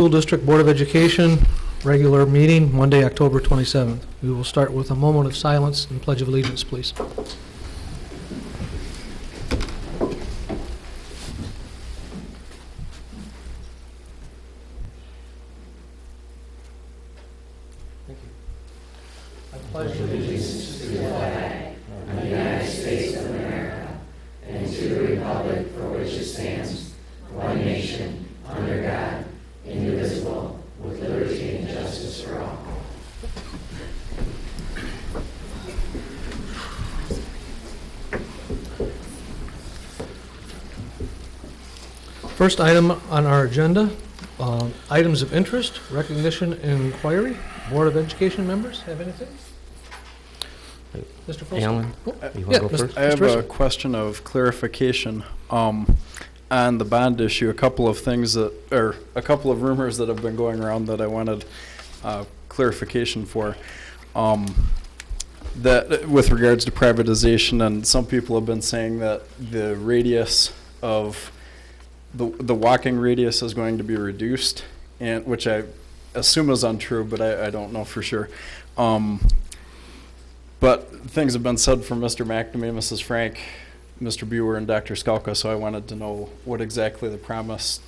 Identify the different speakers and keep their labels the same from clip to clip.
Speaker 1: School District Board of Education, regular meeting, Monday, October 27th. We will start with a moment of silence and Pledge of Allegiance, please. Thank you. I pledge allegiance to the flag of the United States of America and to the republic for which it stands, one nation, under God, indivisible, with liberty and justice for all. First item on our agenda, items of interest, recognition, and inquiry. Board of Education members have anything? Mr. Folsom?
Speaker 2: Alan, you want to go first?
Speaker 3: I have a question of clarification on the bond issue. A couple of things that, or a couple of rumors that have been going around that I wanted clarification for. That with regards to privatization, and some people have been saying that the radius of the walking radius is going to be reduced, and which I assume is untrue, but I don't know for sure. But things have been said from Mr. McNamee, Mrs. Frank, Mr. Buer, and Dr. Skalka, so I wanted to know what exactly the promise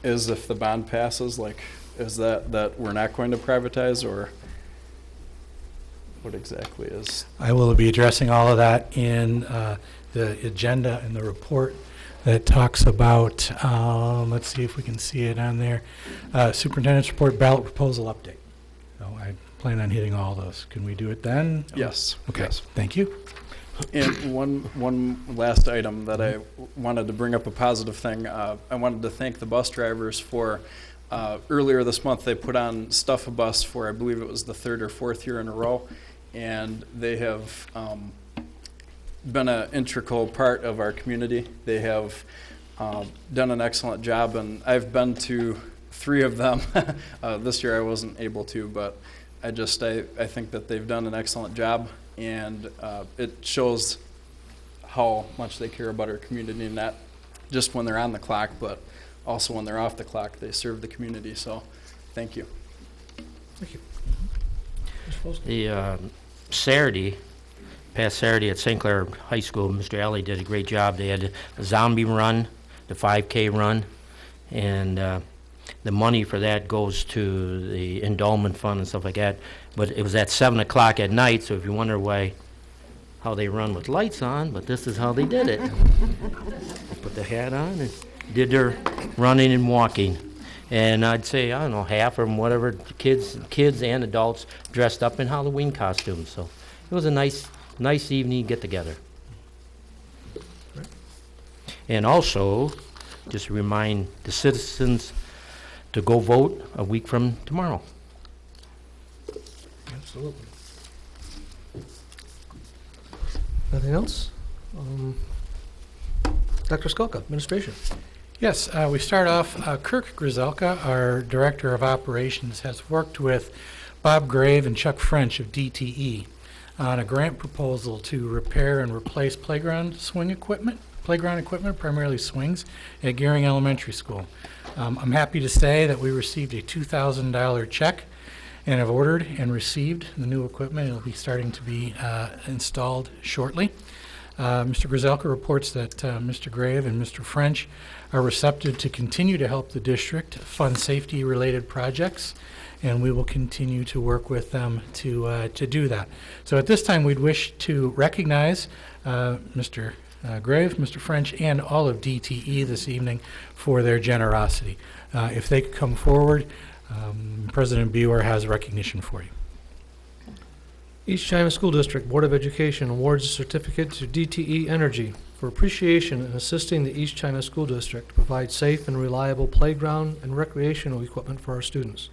Speaker 3: is if the bond passes. Like, is that we're not going to privatize, or what exactly is?
Speaker 4: I will be addressing all of that in the agenda and the report that talks about, let's see if we can see it on there, Superintendent's Report Ballot Proposal Update. So I plan on hitting all those. Can we do it then?
Speaker 3: Yes.
Speaker 4: Okay,
Speaker 3: Yes.
Speaker 4: thank you.
Speaker 3: And one last item that I wanted to bring up, a positive thing. I wanted to thank the bus drivers for, earlier this month they put on Stuff a Bus for, I believe it was the 3rd or 4th year in a row, and they have been an integral part of our community. They have done an excellent job, and I've been to 3 of them. This year I wasn't able to, but I think that they've done an excellent job, and it shows how much they care about our community, and not just when they're on the clock, but also when they're off the clock. They serve the community, so thank you.
Speaker 1: Thank you.
Speaker 2: The past Saturday at St. Clair High School, Mr. Alley did a great job. They had a zombie run, the 5K run, and the money for that goes to the endowment fund and stuff like that. But it was at 7 o'clock at night, so if you wonder how they run with lights on, but this is how they did it. They put the hat on and did their running and walking. And I'd say, I don't know, half or whatever, kids and adults dressed up in Halloween costumes. So it was a nice evening get together.
Speaker 1: Right.
Speaker 2: And also, just remind the citizens to go vote a week from tomorrow.
Speaker 1: Absolutely. Nothing else? Dr. Skalka, administration.
Speaker 4: Yes, we start off, Kirk Grzelka, our Director of Operations, has worked with Bob Grave and Chuck French of DTE on a grant proposal to repair and replace playground equipment, primarily swings, at Gearing Elementary School. I'm happy to say that we received a $2,000 check and have ordered and received the new equipment. It'll be starting to be installed shortly. Mr. Grzelka reports that Mr. Grave and Mr. French are receptive to continue to help the district fund safety-related projects, and we will continue to work with them to do that. So at this time, we'd wish to recognize Mr. Grave, Mr. French, and all of DTE this evening for their generosity. If they could come forward, President Buer has recognition for you.
Speaker 1: East China School District Board of Education awards a certificate to DTE Energy for appreciation in assisting the East China School District to provide safe and reliable playground and recreational equipment for our students,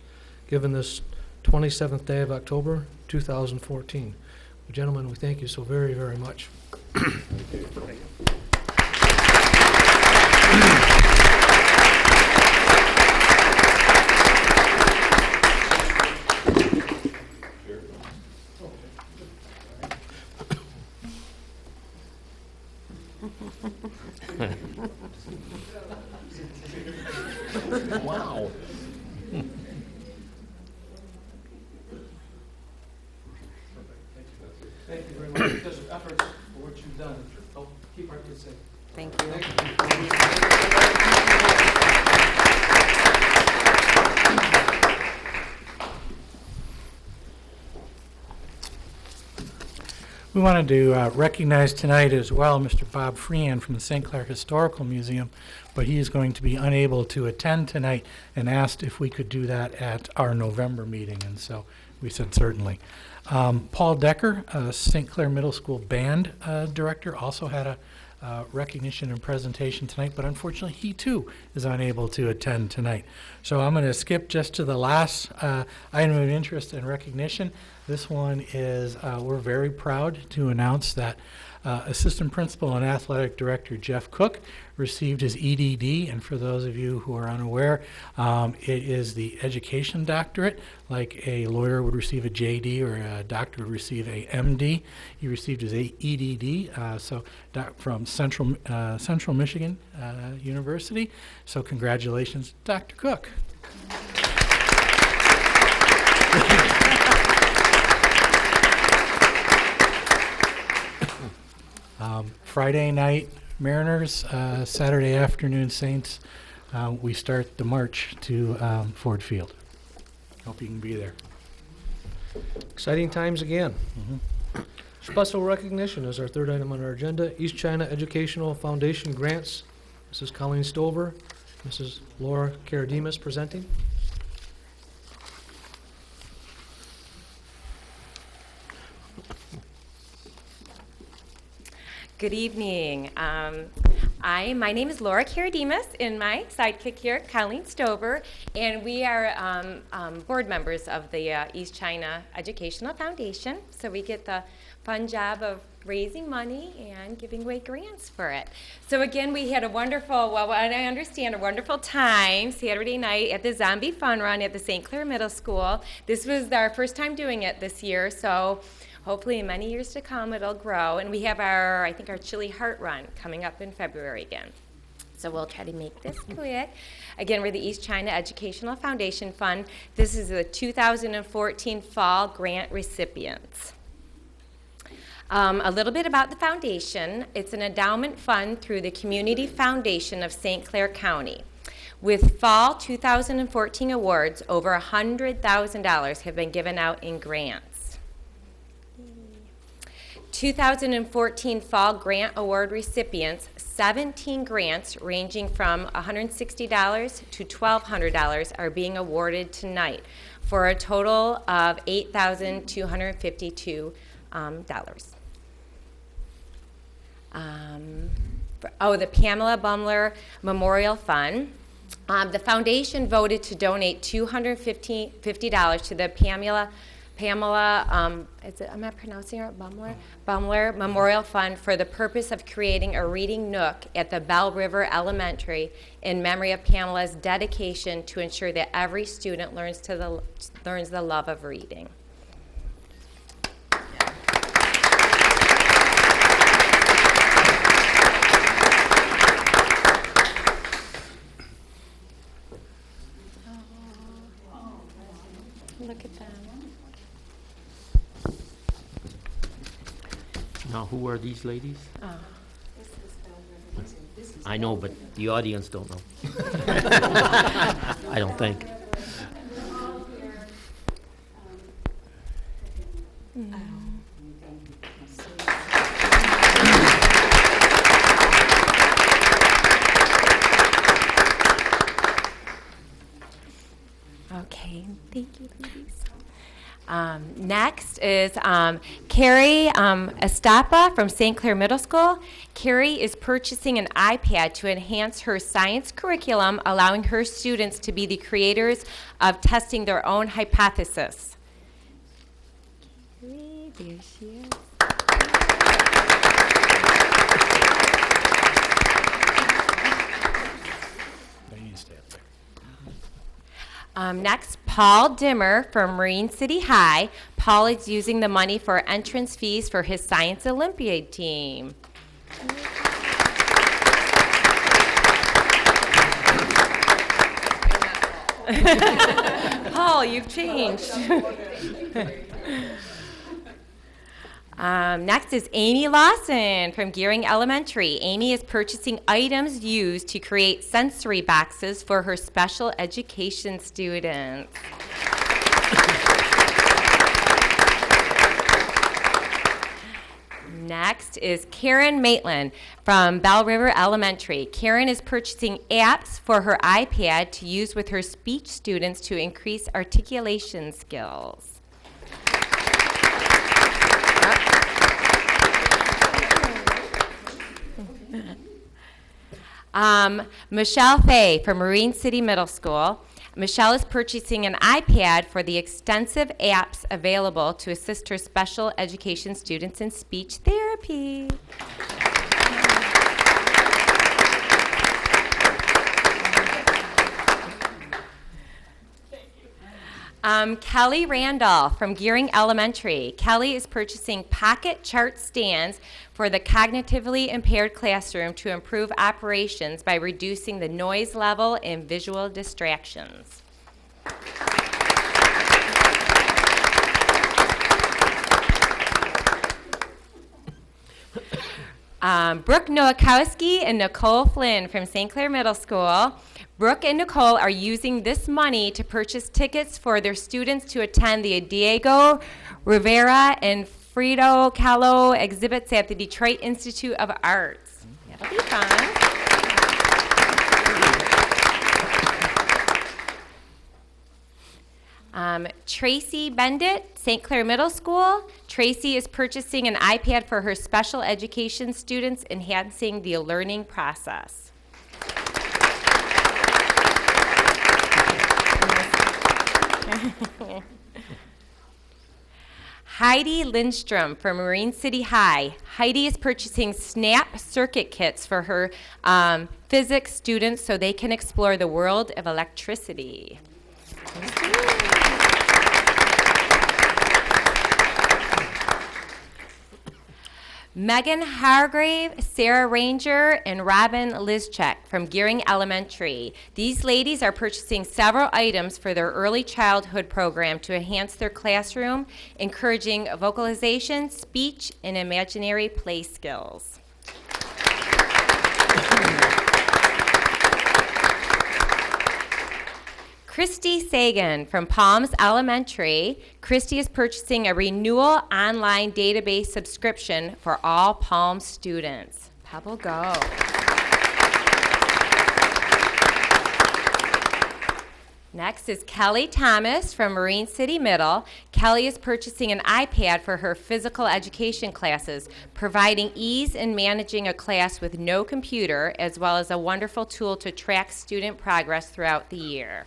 Speaker 1: given this 27th day of October, 2014. Well, gentlemen, we thank you so very, very much. Thank you. Thank you.
Speaker 2: Wow.
Speaker 4: We wanted to recognize tonight as well Mr. Bob Freehan from the St. Clair Historical Museum, but he is going to be unable to attend tonight and asked if we could do that at our November meeting, and so we said certainly. Paul Decker, St. Clair Middle School Band Director, also had a recognition and presentation tonight, but unfortunately he too is unable to attend tonight. So I'm going to skip just to the last item of interest and recognition. This one is we're very proud to announce that Assistant Principal and Athletic Director Jeff Cook received his EDD, and for those of you who are unaware, it is the education doctorate. Like a lawyer would receive a JD or a doctor would receive a MD. He received his EDD from Central Michigan University. So congratulations, Dr. Cook. Friday night, Mariners, Saturday afternoon, Saints. We start the march to Ford Field. Hope you can be there.
Speaker 1: Exciting times again. Special recognition is our third item on our agenda. East China Educational Foundation grants. Mrs. Colleen Stover, Mrs. Laura Karadimas presenting.
Speaker 5: Good evening. My name is Laura Karadimas, and my sidekick here, Colleen Stover, and we are board members of the East China Educational Foundation. So we get the fun job of raising money and giving away grants for it. So again, we had a wonderful, well, I understand, a wonderful time Saturday night at the Zombie Fun Run at the St. Clair Middle School. This was our first time doing it this year, so hopefully in many years to come it'll grow. And we have our Chili Heart Run coming up in February again. So we'll try to make this quick. Again, we're the East China Educational Foundation Fund. This is the 2014 Fall Grant recipients. A little bit about the foundation. It's an endowment fund through the Community Foundation of St. Clair County. With fall 2014 awards, over $100,000 have been given out in grants. 2014 Fall Grant Award recipients, 17 grants ranging from $160 to $1,200 are being awarded tonight for a total of $8,252. The Pamela Bumler Memorial Fund. The foundation voted to donate $250 to the Pamela, am I pronouncing it Bumler Memorial Fund for the purpose of creating a reading nook at the Bell River Elementary in memory of Pamela's dedication to ensure that every student learns the love of reading. Look at them.
Speaker 2: Now, who are these ladies?
Speaker 5: Oh.
Speaker 2: I know, but the audience don't know. I don't think.
Speaker 5: Okay, thank you, ladies. Next is Carrie Estapa from St. Clair Middle School. Carrie is purchasing an iPad to enhance her science curriculum, allowing her students to be the creators of testing their own hypothesis. Carrie, there she is. Next, Paul Dimmer from Marine City High. Paul is using the money for entrance fees for his Science Olympiad team. Paul, you've changed. Next is Amy Lawson from Gearing Elementary. Amy is purchasing items used to create sensory boxes for her special education students. Next is Karen Maitland from Bell River Elementary. Karen is purchasing apps for her iPad to use with her speech students to increase articulation skills. Michelle Fay from Marine City Middle School. Michelle is purchasing an iPad for the extensive apps available to assist her special education students in speech therapy. Kelly Randolph from Gearing Elementary. Kelly is purchasing pocket chart stands for the cognitively impaired classroom to improve operations by reducing the noise level and visual distractions. Brooke Nowakowski and Nicole Flynn from St. Clair Middle School. Brooke and Nicole are using this money to purchase tickets for their students to attend the Diego Rivera and Frida Kahlo exhibits at the Detroit Institute of Arts. That'll be fun. Tracy Bendit, St. Clair Middle School. Tracy is purchasing an iPad for her special education students, enhancing the learning process. Heidi Lindstrom from Marine City High. Heidi is purchasing SNAP circuit kits for her physics students so they can explore the world of electricity. Megan Hargrave, Sarah Ranger, and Robin Lizchek from Gearing Elementary. These ladies are purchasing several items for their early childhood program to enhance their classroom, encouraging vocalization, speech, and imaginary play skills. Christy Sagan from Palms Elementary. Christy is purchasing a renewal online database subscription for all Palms students. Pebble Go. Next is Kelly Thomas from Marine City Middle. Kelly is purchasing an iPad for her physical education classes, providing ease in managing a class with no computer, as well as a wonderful tool to track student progress throughout the year.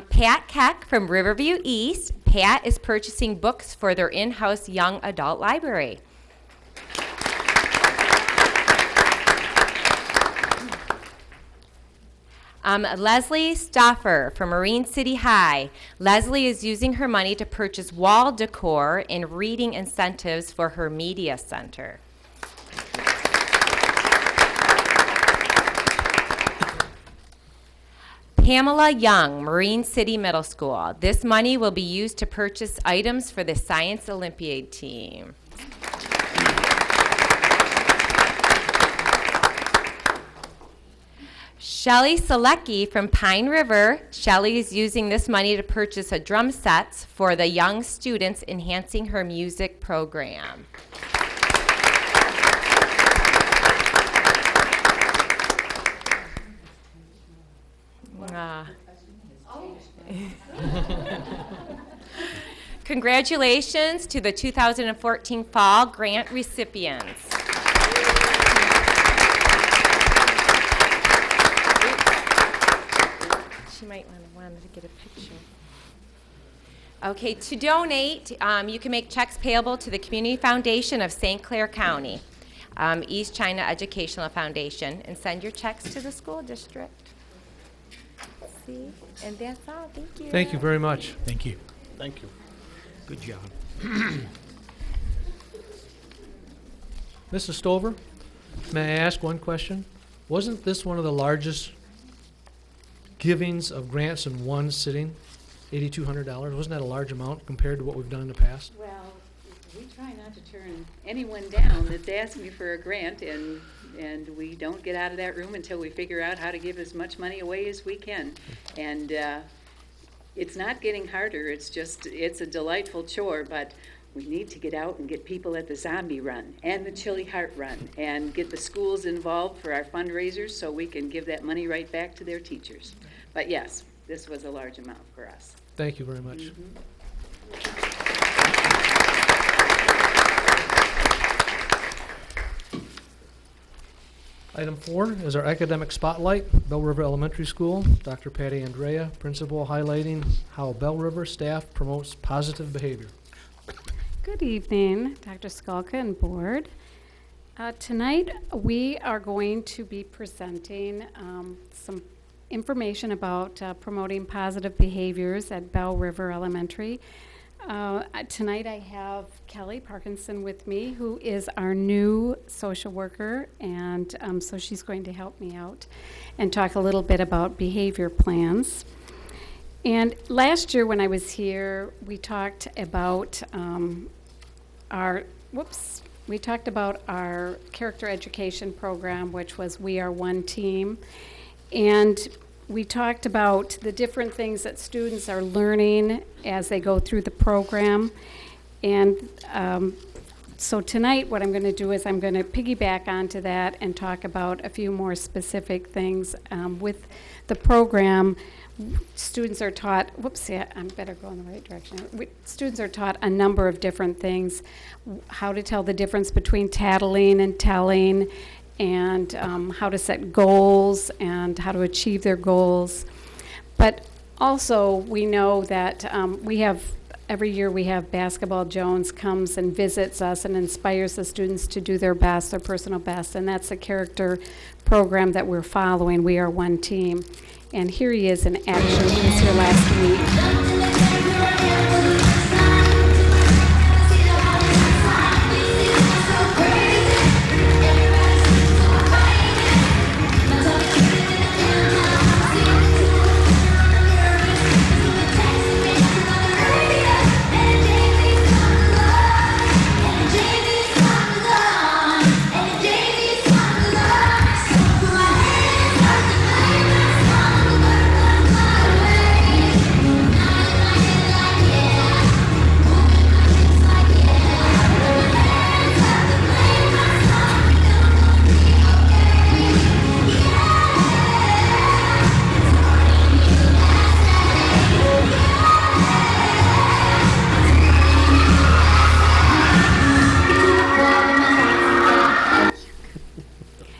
Speaker 5: Pat Keck from Riverview East. Pat is purchasing books for their in-house young adult library. Leslie Stoffer from Marine City High. Leslie is using her money to purchase wall decor and reading incentives for her media center. Pamela Young, Marine City Middle School. This money will be used to purchase items for the Science Olympiad team. Shelly Selecki from Pine River. Shelly is using this money to purchase a drum sets for the young students, enhancing her music program. Congratulations to the 2014 Fall Grant recipients. She might want to get a picture. Okay, to donate, you can make checks payable to the Community Foundation of St. Clair County, East China Educational Foundation, and send your checks to the school district. See? And that's all. Thank you.
Speaker 1: Thank you very much.
Speaker 4: Thank you.
Speaker 2: Thank you. Good job.
Speaker 1: Mrs. Stover, may I ask one question? Wasn't this one of the largest givings of grants in one sitting? $8,200? Wasn't that a large amount compared to what we've done in the past?
Speaker 6: Well, we try not to turn anyone down that's asking for a grant, and we don't get out of that room until we figure out how to give as much money away as we can. And it's not getting harder, it's a delightful chore, but we need to get out and get people at the zombie run and the chili heart run and get the schools involved for our fundraisers so we can give that money right back to their teachers. But yes, this was a large amount for us.
Speaker 1: Thank you very much. Item 4 is our academic spotlight, Bell River Elementary School. Dr. Patty Andrea, principal, highlighting how Bell River staff promotes positive behavior.
Speaker 7: Good evening, Dr. Skalka and board. Tonight, we are going to be presenting some information about promoting positive behaviors at Bell River Elementary. Tonight I have Kelly Parkinson with me, who is our new social worker, and so she's going to help me out and talk a little bit about behavior plans. And last year when I was here, we talked about our character education program, which was We Are One Team. And we talked about the different things that students are learning as they go through the program. And so tonight what I'm going to do is I'm going to piggyback onto that and talk about a few more specific things. With the program, students are taught, I better go in the right direction. Students are taught a number of different things, how to tell the difference between tattling and telling, and how to set goals and how to achieve their goals. But also we know that every year we have Basketball Jones comes and visits us and inspires the students to do their best, their personal best, and that's a character program that we're following. We Are One Team. And here he is in action. He was here last week.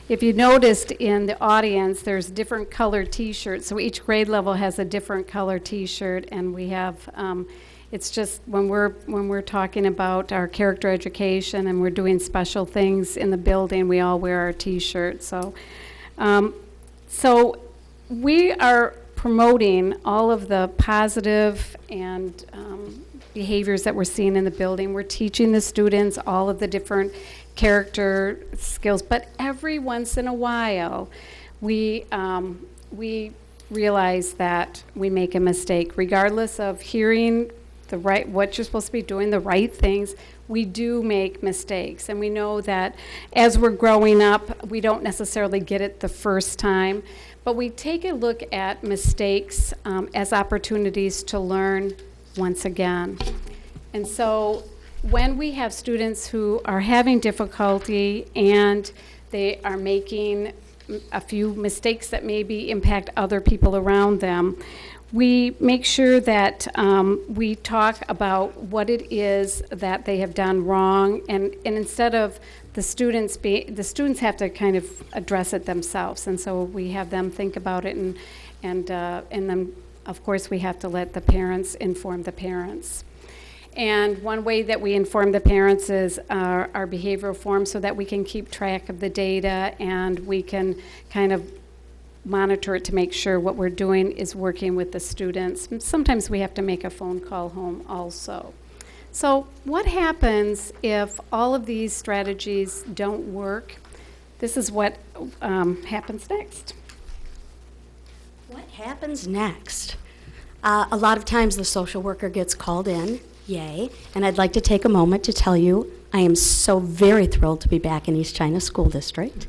Speaker 7: If you noticed in the audience, there's different colored t-shirts. So each grade level has a different color t-shirt, and we have, it's just when we're talking about our character education and we're doing special things in the building, we all wear our t-shirts. So we are promoting all of the positive and behaviors that we're seeing in the building. We're teaching the students all of the different character skills, but every once in a while we realize that we make a mistake. Regardless of hearing what you're supposed to be doing, the right things, we do make mistakes. And we know that as we're growing up, we don't necessarily get it the first time, but we take a look at mistakes as opportunities to learn once again. And so when we have students who are having difficulty and they are making a few mistakes that maybe impact other people around them, we make sure that we talk about what it is that they have done wrong, and instead of the students have to kind of address it themselves, and so we have them think about it, and then of course we have to let the parents inform the parents. And one way that we inform the parents is our behavioral form, so that we can keep track of the data and we can kind of monitor it to make sure what we're doing is working with the students. Sometimes we have to make a phone call home also. So what happens if all of these strategies don't work? This is what happens next.
Speaker 8: What happens next? A lot of times the social worker gets called in. Yay. And I'd like to take a moment to tell you I am so very thrilled to be back in East China School District.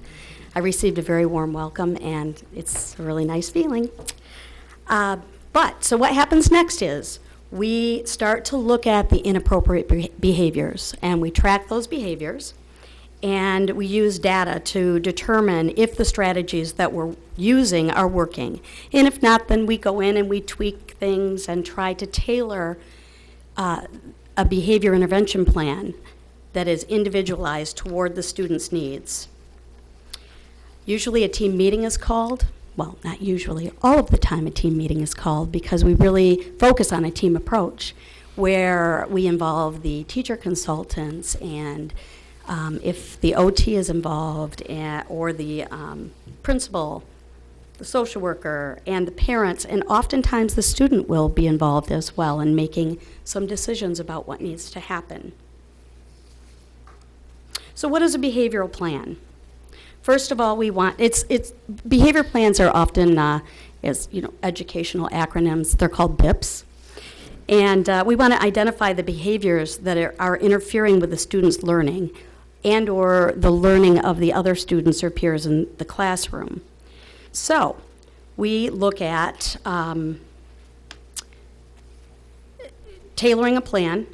Speaker 8: I received a very warm welcome, and it's a really nice feeling. But So what happens next is we start to look at the inappropriate behaviors, and we track those behaviors, and we use data to determine if the strategies that we're using are working. And if not, then we go in and we tweak things and try to tailor a behavior intervention plan that is individualized toward the student's needs. Usually a team meeting is called. Well, not usually, all of the time a team meeting is called, because we really focus on a team approach where we involve the teacher consultants, and if the OT is involved, or the principal, the social worker, and the parents, and oftentimes the student will be involved as well in making some decisions about what needs to happen. So what is a behavioral plan? First of all, we want, behavior plans are often, as you know, educational acronyms. They're called BIPs. And we want to identify the behaviors that are interfering with the student's learning and or the learning of the other students or peers in the classroom. So we look at tailoring a plan.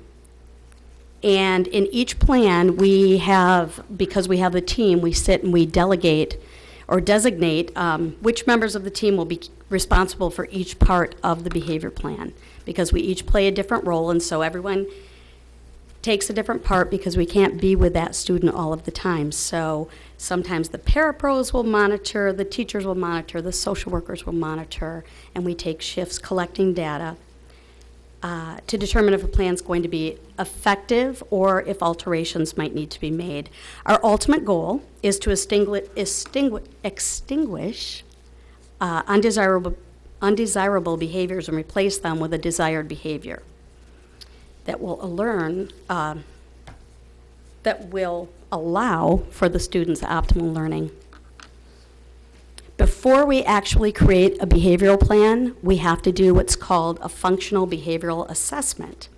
Speaker 8: And in each plan, we have, because we have a team, we sit and we delegate or designate which members of the team will be responsible for each part of the behavior plan, because we each play a different role, and so everyone takes a different part because we can't be with that student all of the time. So sometimes the parapros will monitor, the teachers will monitor, the social workers will monitor, and we take shifts collecting data to determine if a plan is going to be effective or if alterations might need to be made. Our ultimate goal is to extinguish undesirable behaviors and replace them with a desired behavior that will allow for the student's optimal learning. Before we actually create a behavioral plan, we have to do what's called a functional behavioral assessment,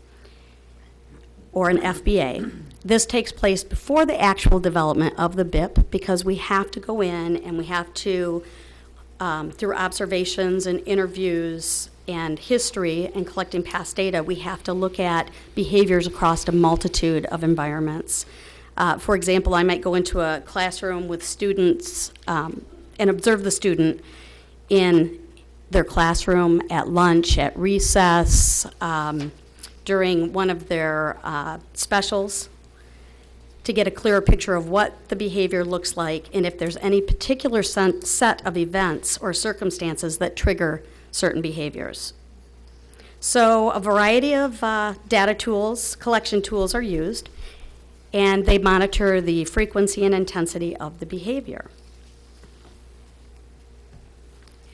Speaker 8: or an FBA. This takes place before the actual development of the BIP, because we have to go in and we have to, through observations and interviews and history and collecting past data, we have to look at behaviors across a multitude of environments. For example, I might go into a classroom with students and observe the student in their classroom, at lunch, at recess, during one of their specials, to get a clearer picture of what the behavior looks like and if there's any particular set of events or circumstances that trigger certain behaviors. So a variety of data tools, collection tools are used, and they monitor the frequency and intensity of the behavior.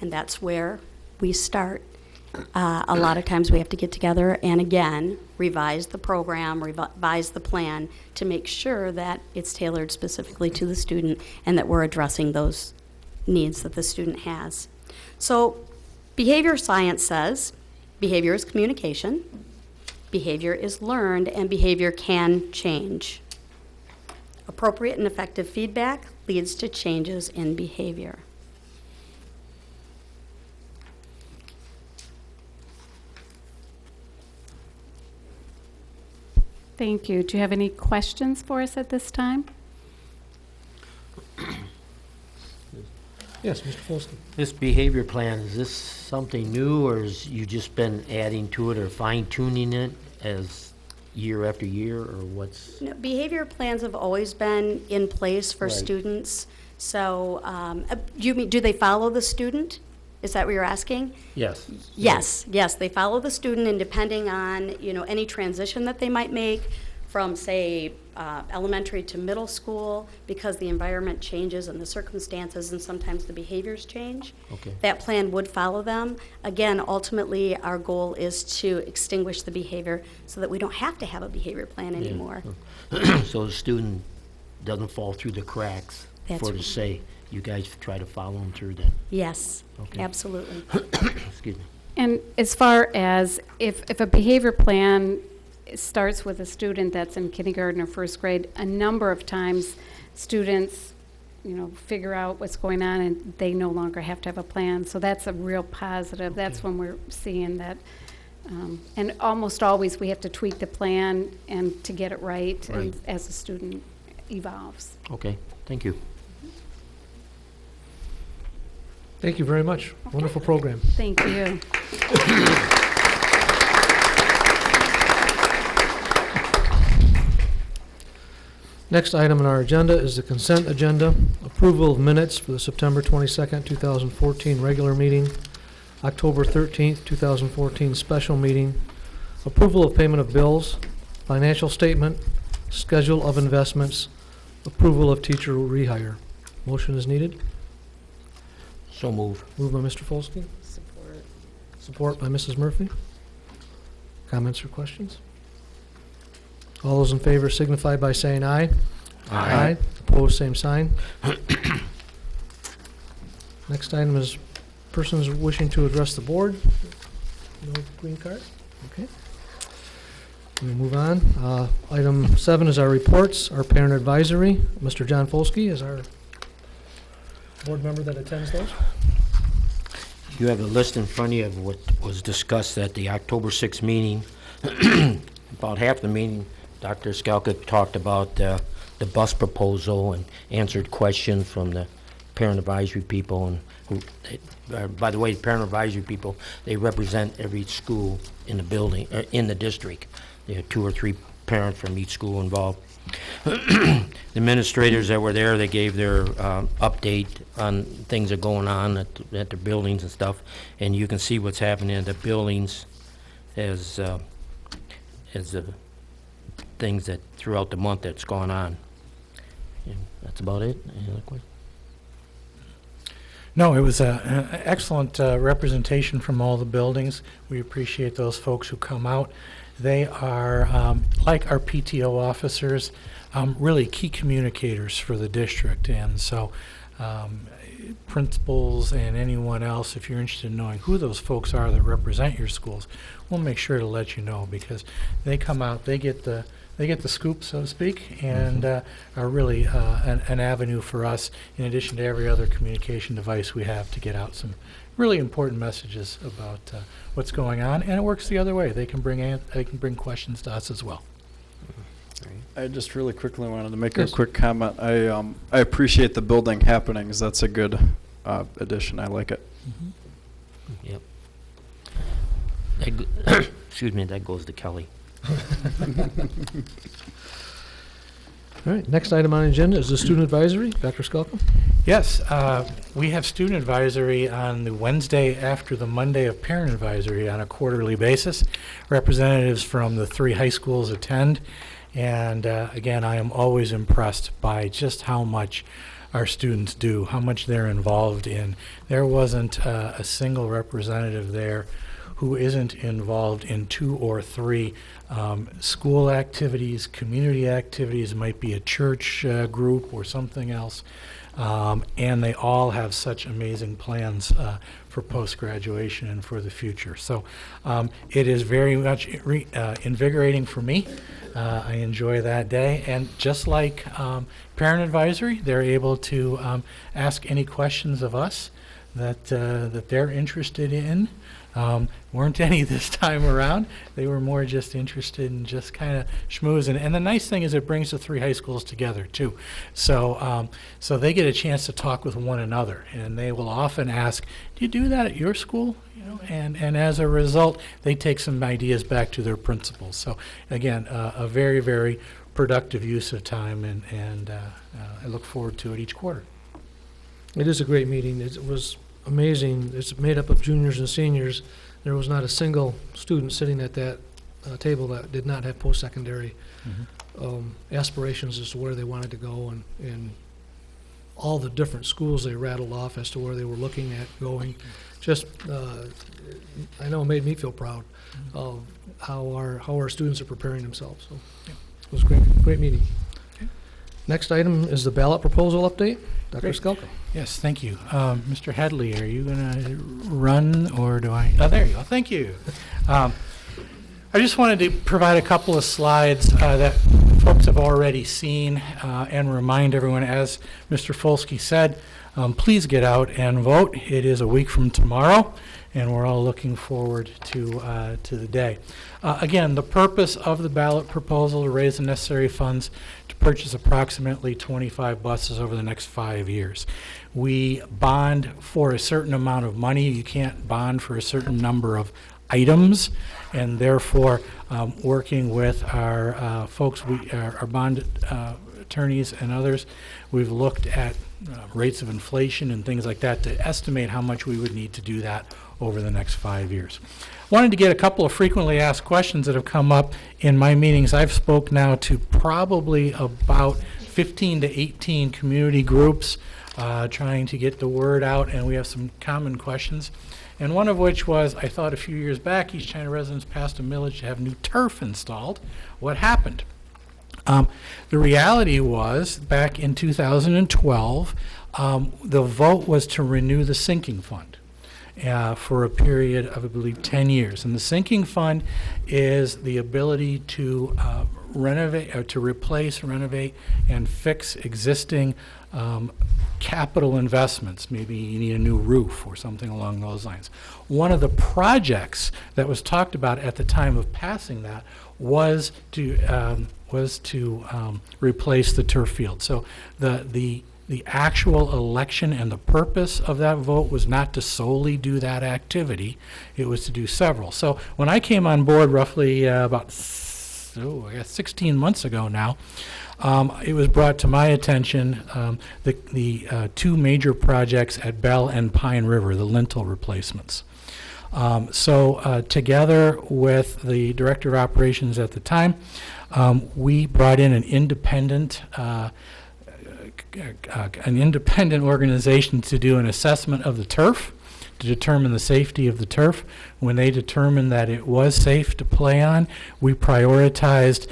Speaker 8: And that's where we start. A lot of times we have to get together and again, revise the program, revise the plan to make sure that it's tailored specifically to the student and that we're addressing those needs that the student has. So behavior science says behavior is communication, behavior is learned, and behavior can change. Appropriate and effective feedback leads to changes in behavior.
Speaker 7: Thank you. Do you have any questions for us at this time?
Speaker 1: Yes, Mr. Folston.
Speaker 2: This behavior plan, is this something new, or has you just been adding to it or fine-tuning it as year after year, or what's?
Speaker 8: No, behavior plans have always been in place for
Speaker 2: Right.
Speaker 8: students. So you mean, do they follow the student? Is that what you're asking?
Speaker 2: Yes.
Speaker 8: Yes, they follow the student, and depending on, you know, any transition that they might make from, say, elementary to middle school, because the environment changes and the circumstances and sometimes the behaviors change,
Speaker 2: Okay.
Speaker 8: that plan would follow them. Again, ultimately, our goal is to extinguish the behavior so that we don't have to have a behavior plan anymore.
Speaker 2: So the student doesn't fall through the cracks,
Speaker 8: That's
Speaker 2: for to
Speaker 8: right.
Speaker 2: say, you guys try to follow them through then.
Speaker 8: Yes,
Speaker 2: Okay.
Speaker 8: absolutely.
Speaker 2: Excuse me.
Speaker 7: And as far as if a behavior plan starts with a student that's in kindergarten or first grade, a number of times students figure out what's going on, and they no longer have to have a plan. So that's a real positive. That's when we're seeing that. And almost always we have to tweak the plan and to get it right,
Speaker 2: Right.
Speaker 7: as the student evolves.
Speaker 2: Okay, thank you.
Speaker 1: Thank you very much. Wonderful program.
Speaker 7: Thank you.
Speaker 1: Next item on our agenda is the consent agenda. Approval of minutes for the September 22nd, 2014 regular meeting, October 13th, 2014 special meeting, approval of payment of bills, financial statement, schedule of investments, approval of teacher rehire. Motion is needed.
Speaker 2: So move.
Speaker 1: Moved by Mr. Folsky.
Speaker 5: Support.
Speaker 1: Support by Mrs. Murphy. Comments or questions? All those in favor signify by saying aye.
Speaker 2: Aye.
Speaker 1: Opposed, same sign. Next item is persons wishing to address the board. No green card? Okay. We'll move on. Item 7 is our reports, our parent advisory. Mr. John Folsky is our board member that attends those.
Speaker 2: You have a list in front of you of what was discussed at the October 6th meeting. About half the meeting, Dr. Skalka talked about the bus proposal and answered questions from the parent advisory people. And by the way, the parent advisory people, they represent every school in the building, in the district. There are 2 or 3 parents from each school involved. The administrators that were there, they gave their update on things that are going on at the buildings and stuff, and you can see what's happening at the buildings as the things that throughout the month that's gone on. And that's about it. Any other questions?
Speaker 4: No, it was an excellent representation from all the buildings. We appreciate those folks who come out. They are, like our PTO officers, really key communicators for the district. And so principals and anyone else, if you're interested in knowing who those folks are that represent your schools, we'll make sure to let you know, because they come out, they get the scoop, so to speak, and are really an avenue for us, in addition to every other communication device we have, to get out some really important messages about what's going on. And it works the other way. They can bring questions to us as well.
Speaker 3: I just really quickly wanted to make
Speaker 1: Yes.
Speaker 3: a quick comment. I appreciate the building happenings. That's a good addition. I like it.
Speaker 2: Yep. Excuse me, that goes to Kelly.
Speaker 1: All right, next item on the agenda is the student advisory. Dr. Skalka?
Speaker 4: Yes, we have student advisory on the Wednesday after the Monday of parent advisory on a quarterly basis. Representatives from the 3 high schools attend, and again, I am always impressed by just how much our students do, how much they're involved in. There wasn't a single representative there who isn't involved in 2 or 3 school activities, community activities. It might be a church group or something else. And they all have such amazing plans for post-graduation and for the future. So it is very much invigorating for me. I enjoy that day. And just like parent advisory, they're able to ask any questions of us that they're interested in. Weren't any this time around. They were more just interested in just kind of schmoozing. And the nice thing is it brings the 3 high schools together too. So so they get a chance to talk with one another, and they will often ask, do you do that at your school? You know, and as a result, they take some ideas back to their principals. So again, a very, very productive use of time, and I look forward to it each quarter.
Speaker 1: It is a great meeting. It was amazing. It's made up of juniors and seniors. There was not a single student sitting at that table that did not have post-secondary aspirations as to where they wanted to go, and all the different schools they rattled off as to where they were looking at going. Just, I know it made me feel proud of how our students are preparing themselves. So it was a great meeting.
Speaker 4: Okay.
Speaker 1: Next item is the ballot proposal update. Dr.
Speaker 4: Great.
Speaker 1: Skalka.
Speaker 4: Yes, thank you. Mr. Headley, are you going to run, or do I? Oh, there you go. Thank you. I just wanted to provide a couple of slides that folks have already seen, and remind everyone, as Mr. Folsky said, please get out and vote. It is a week from tomorrow, and we're all looking forward to the day. Again, the purpose of the ballot proposal to raise the necessary funds to purchase approximately 25 buses over the next 5 years. We bond for a certain amount of money. You can't bond for a certain number of items, and therefore, working with our folks, our bond attorneys and others, we've looked at rates of inflation and things like that to estimate how much we would need to do that over the next 5 years. Wanted to get a couple of frequently asked questions that have come up in my meetings. I've spoke now to probably about 15 to 18 community groups trying to get the word out, and we have some common questions. And one of which was, I thought a few years back, East China residents passed a millage to have new turf installed. What happened? The reality was, back in 2012, the vote was to renew the sinking fund for a period of, I believe, 10 years. And the sinking fund is the ability to renovate, or to replace, renovate, and fix existing capital investments. Maybe you need a new roof or something along those lines. One of the projects that was talked about at the time of passing that was to replace the turf field. So the actual election and the purpose of that vote was not to solely do that activity. It was to do several. So when I came on board roughly about 16 months ago now, it was brought to my attention the two major projects at Bell and Pine River, the lintel replacements. So together with the director of operations at the time, we brought in an independent organization to do an assessment of the turf, to determine the safety of the turf. When they determined that it was safe to play on, we prioritized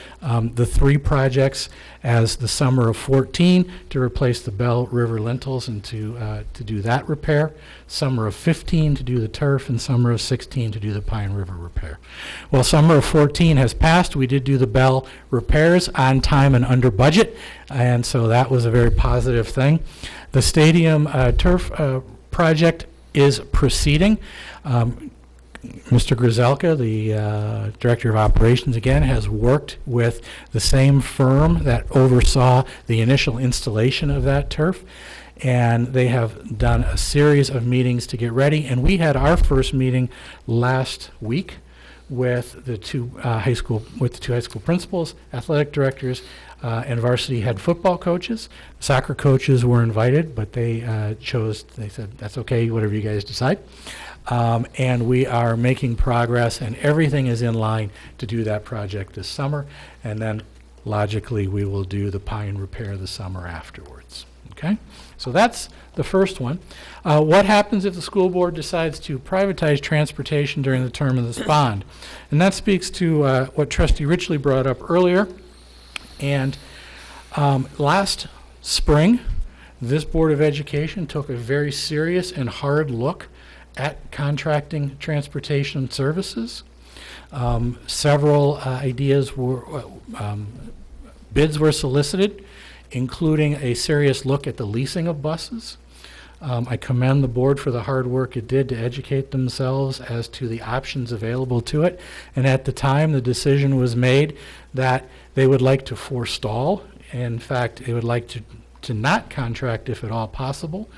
Speaker 4: the three projects as the summer of 14 to replace the Bell River lintels and to do that repair, summer of 15 to do the turf, and summer of 16 to do the Pine River repair. Well, summer of 14 has passed. We did do the Bell repairs on time and under budget, and so that was a very positive thing. The stadium turf project is proceeding. Mr. Grzelka, the Director of Operations, again, has worked with the same firm that oversaw the initial installation of that turf, and they have done a series of meetings to get ready, and we had our first meeting last week with the two high school principals, athletic directors, and varsity head football coaches. Soccer coaches were invited, but they said, that's okay, whatever you guys decide. And we are making progress, and everything is in line to do that project this summer. And then, logically, we will do the Pine repair the summer afterwards. Okay? So that's the first one. What happens if the school board decides to privatize transportation during the term of this bond? And that speaks to what Trustee Richley brought up earlier. And last spring, this Board of Education took a very serious and hard look at contracting transportation services. Several ideas were, bids were solicited, including a serious look at the leasing of buses. I commend the board for the hard work it did to educate themselves as to the options available to it. And at the time, the decision was made that they would like to forestall. In fact, they would like to not contract if at all possible.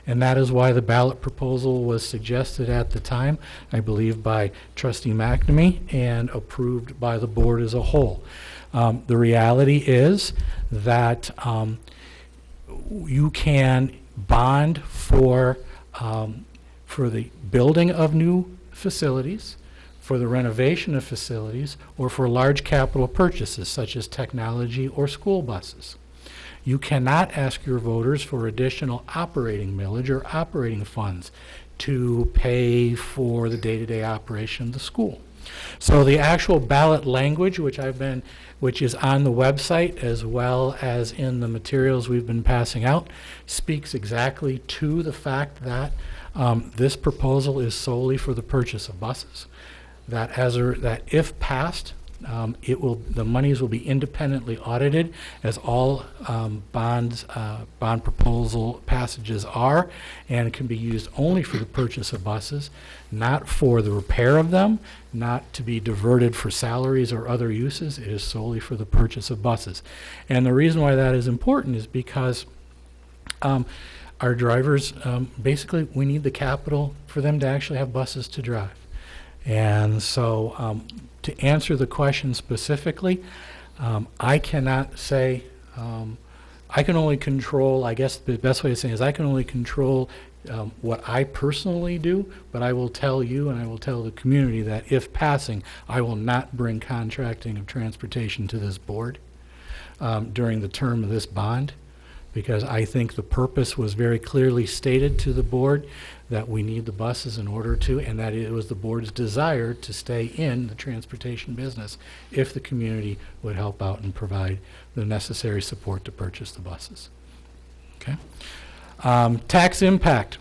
Speaker 4: And that is why the ballot proposal was suggested at the time, I believe by Trustee McNamee, and approved by the board as a whole. The reality is that you can bond for the building of new facilities, for the renovation of facilities, or for large capital purchases such as technology or school buses. You cannot ask your voters for additional operating millage or operating funds to pay for the day-to-day operation of the school. So the actual ballot language, which is on the website as well as in the materials we've been passing out, speaks exactly to the fact that this proposal is solely for the purchase of buses. That if passed, The monies will be independently audited, as all bond proposal passages are, and can be used only for the purchase of buses, not for the repair of them, not to be diverted for salaries or other uses. It is solely for the purchase of buses. And the reason why that is important is because our drivers, basically, we need the capital for them to actually have buses to drive. And so to answer the question specifically, I cannot say, I can only control, I guess the best way to say it is I can only control what I personally do, but I will tell you and I will tell the community that if passing, I will not bring contracting of transportation to this board during the term of this bond, because I think the purpose was very clearly stated to the board that we need the buses in order to, and that it was the board's desire to stay in the transportation business if the community would help out and provide the necessary support to purchase the buses. Okay. Tax impact.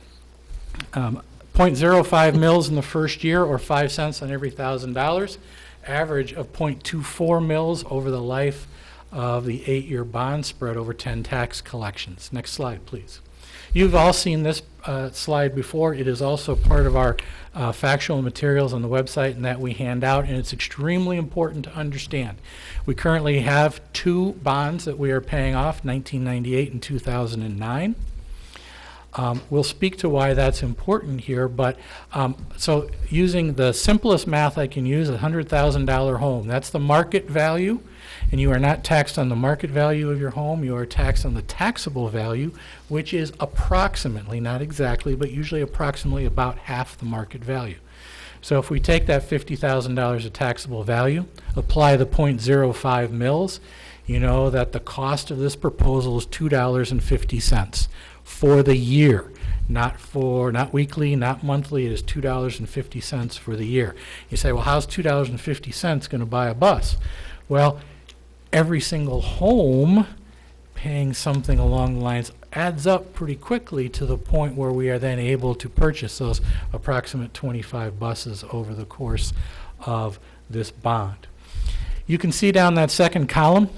Speaker 4: 0.05 mils in the first year, or 5 cents on every $1,000. Average of 0.24 mils over the life of the 8-year bond spread over 10 tax collections. Next slide, please. You've all seen this slide before. It is also part of our factual materials on the website and that we hand out, and it's extremely important to understand. We currently have 2 bonds that we are paying off, 1998 and 2009. We'll speak to why that's important here, but so using the simplest math I can use, a $100,000 home, that's the market value, and you are not taxed on the market value of your home, you are taxed on the taxable value, which is approximately, not exactly, but usually approximately about half the market value. So if we take that $50,000 of taxable value, apply the 0.05 mils, you know that the cost of this proposal is $2.50 for the year, not weekly, not monthly. It is $2.50 for the year. You say, well, how's $2.50 going to buy a bus? Well, every single home paying something along the lines adds up pretty quickly to the point where we are then able to purchase those approximate 25 buses over the course of this bond. You can see down that second column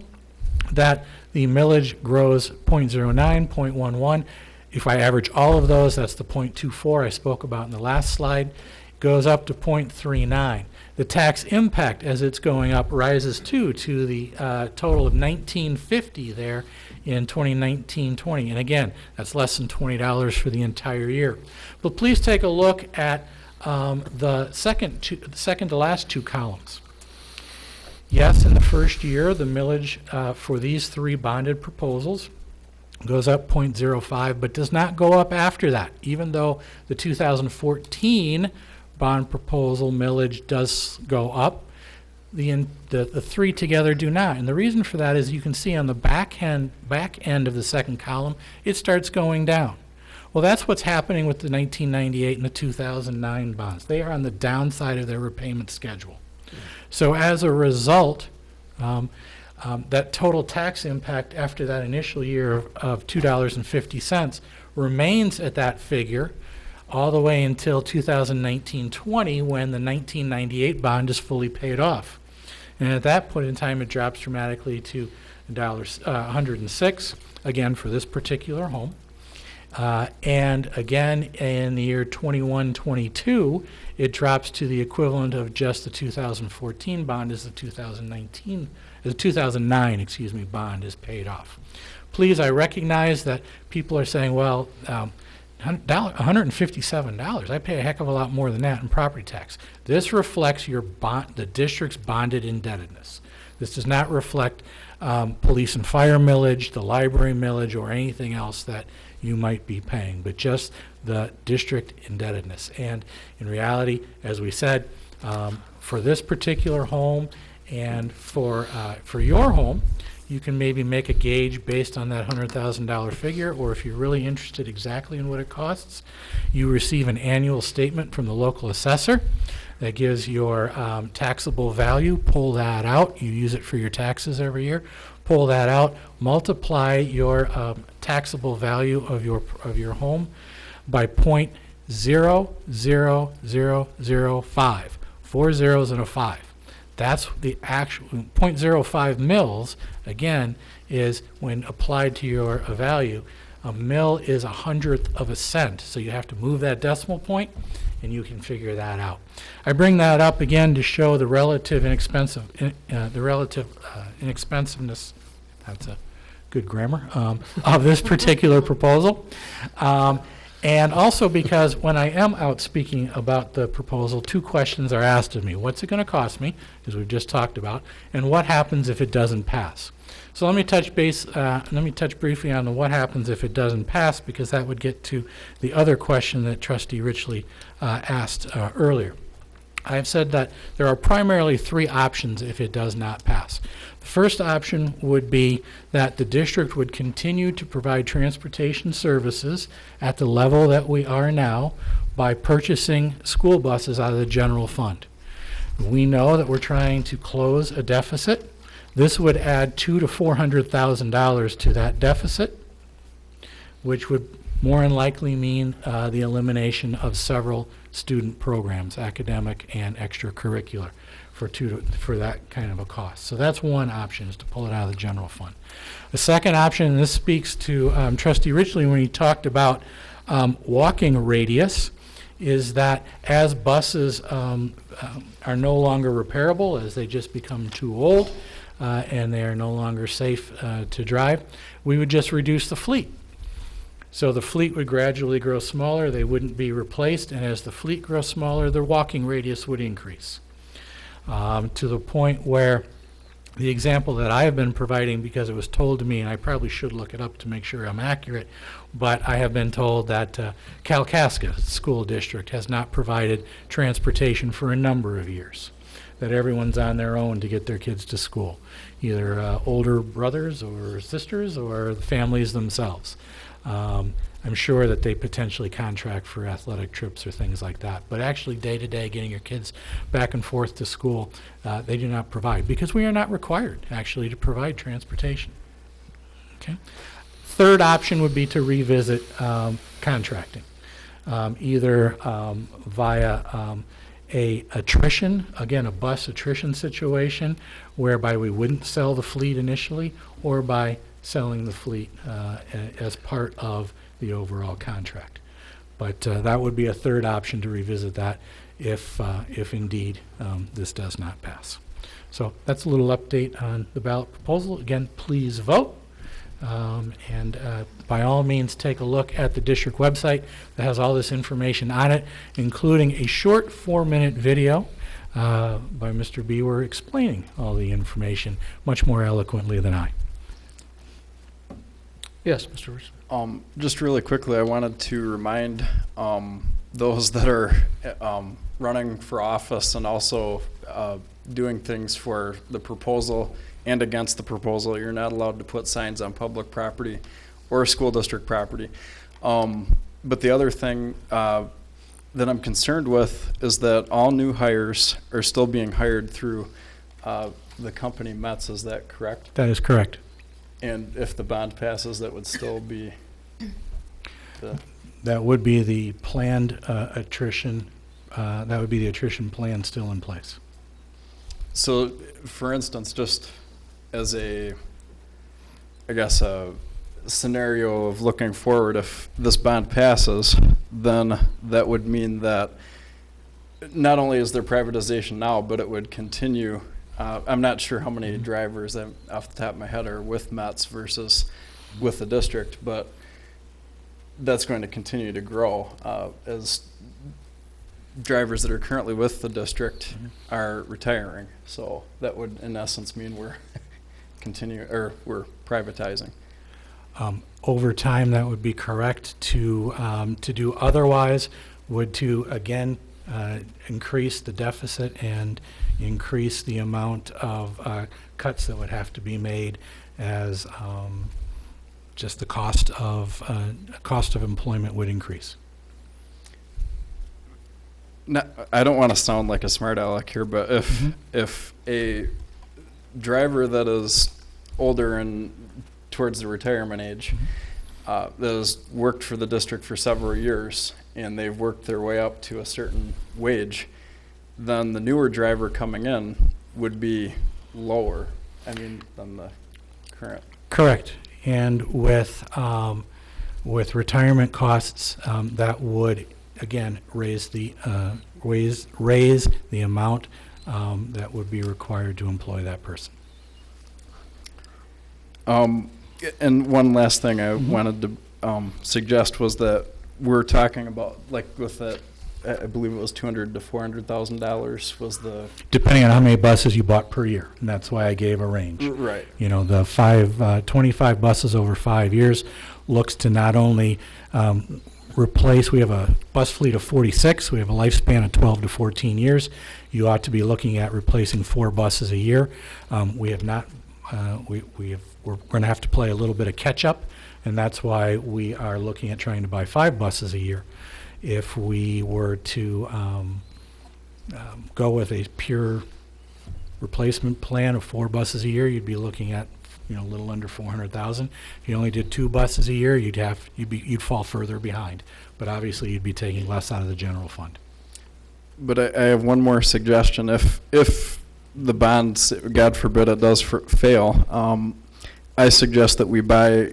Speaker 4: that the millage grows 0.09, 0.11. If I average all of those, that's the 0.24 I spoke about in the last slide, goes up to 0.39. The tax impact as it's going up rises to the total of $19.50 there in 2019-20. And again, that's less than $20 for the entire year. But please take a look at the second to last 2 columns. Yes, in the first year, the millage for these 3 bonded proposals goes up 0.05, but does not go up after that, even though the 2014 bond proposal millage does go up. The 3 together do not. And the reason for that is you can see on the back end of the second column, it starts going down. Well, that's what's happening with the 1998 and the 2009 bonds. They are on the downside of their repayment schedule. So as a result, that total tax impact after that initial year of $2.50 remains at that figure all the way until 2019-20, when the 1998 bond is fully paid off. And at that point in time, it drops dramatically to $106, again, for this particular home. And again, in the year 21-22, it drops to the equivalent of just the 2014 bond as the 2009 bond is paid off. Please, I recognize that people are saying, well, $157, I pay a heck of a lot more than that in property tax. This reflects the district's bonded indebtedness. This does not reflect police and fire millage, the library millage, or anything else that you might be paying, but just the district indebtedness. And in reality, as we said, for this particular home and for your home, you can maybe make a gauge based on that $100,000 figure, or if you're really interested exactly in what it costs, you receive an annual statement from the local assessor that gives your taxable value. Pull that out. You use it for your taxes every year. Pull that out. Multiply your taxable value of your home by 0.00005. 4 zeros and a 5. That's the actual, .05 mils, again, is when applied to your value. A mil is 100th of a cent, so you have to move that decimal point, and you can figure that out. I bring that up again to show the relative inexpensiveness, that's a good grammar, of this particular proposal. And also because when I am out speaking about the proposal, two questions are asked of me. What's it going to cost me, as we've just talked about, and what happens if it doesn't pass? So let me touch briefly on the what happens if it doesn't pass, because that would get to the other question that Trustee Richley asked earlier. I've said that there are primarily three options if it does not pass. The first option would be that the district would continue to provide transportation services at the level that we are now by purchasing school buses out of the general fund. We know that we're trying to close a deficit. This would add $200,000 to $400,000 to that deficit, which would more than likely mean the elimination of several student programs, academic and extracurricular, for that kind of a cost. So that's one option, is to pull it out of the general fund. The second option, and this speaks to Trustee Richley when he talked about walking radius, is that as buses are no longer repairable, as they just become too old and they are no longer safe to drive, we would just reduce the fleet. So the fleet would gradually grow smaller, they wouldn't be replaced, and as the fleet grows smaller, the walking radius would increase. To the point where the example that I have been providing, because it was told to me, and I probably should look it up to make sure I'm accurate, but I have been told that Kalkaska School District has not provided transportation for a number of years, that everyone's on their own to get their kids to school, either older brothers or sisters or the families themselves. I'm sure that they potentially contract for athletic trips or things like that. But actually, day-to-day, getting your kids back and forth to school, they do not provide, because we are not required, actually, to provide transportation. Okay. Third option would be to revisit contracting, either via a attrition, again, a bus attrition situation, whereby we wouldn't sell the fleet initially, or by selling the fleet as part of the overall contract. But that would be a third option to revisit that if indeed this does not pass. So that's a little update on the ballot proposal. Again, please vote. And by all means, take a look at the district website that has all this information on it, including a short 4-minute video by Mr. Bewer explaining all the information much more eloquently than I.
Speaker 1: Yes, Mr. Rich.
Speaker 3: Just really quickly, I wanted to remind those that are running for office and also doing things for the proposal and against the proposal. You're not allowed to put signs on public property or school district property. But the other thing that I'm concerned with is that all new hires are still being hired through the company Metz. Is that correct?
Speaker 4: That is correct.
Speaker 3: And if the bond passes, that would still be
Speaker 4: That would be the planned attrition. That would be the attrition plan still in place.
Speaker 3: So, for instance, just as a scenario of looking forward, if this bond passes, then that would mean that not only is there privatization now, but it would continue. I'm not sure how many drivers off the top of my head are with Metz versus with the district, but that's going to continue to grow as drivers that are currently with the district are retiring. So that would, in essence, mean we're we're privatizing.
Speaker 4: Over time, that would be correct. To do otherwise would to again increase the deficit and increase the amount of cuts that would have to be made as just the cost of employment would increase.
Speaker 3: Now, I don't want to sound like a smart aleck here, but if a driver that is older and towards the retirement age that has worked for the district for several years and they've worked their way up to a certain wage, then the newer driver coming in would be lower, I mean, than the current.
Speaker 4: Correct. And with retirement costs, that would, again, raise the amount that would be required to employ that person.
Speaker 3: And one last thing I wanted to suggest was that we're talking about, like with that, I believe it was $200,000 to $400,000 was the.
Speaker 4: Depending on how many buses you bought per year, and that's why I gave a range.
Speaker 3: Right.
Speaker 4: You know, the 25 buses over 5 years looks to not only replace, we have a bus fleet of 46, we have a lifespan of 12 to 14 years. You ought to be looking at replacing 4 buses a year. We have not, we're going to have to play a little bit of catch up, and that's why we are looking at trying to buy 5 buses a year. If we were to go with a pure replacement plan of 4 buses a year, you'd be looking at, you know, a little under 400,000. If you only did 2 buses a year, you'd fall further behind. But obviously, you'd be taking less out of the general fund.
Speaker 3: But I have one more suggestion. If the bonds, God forbid it does fail, I suggest that we buy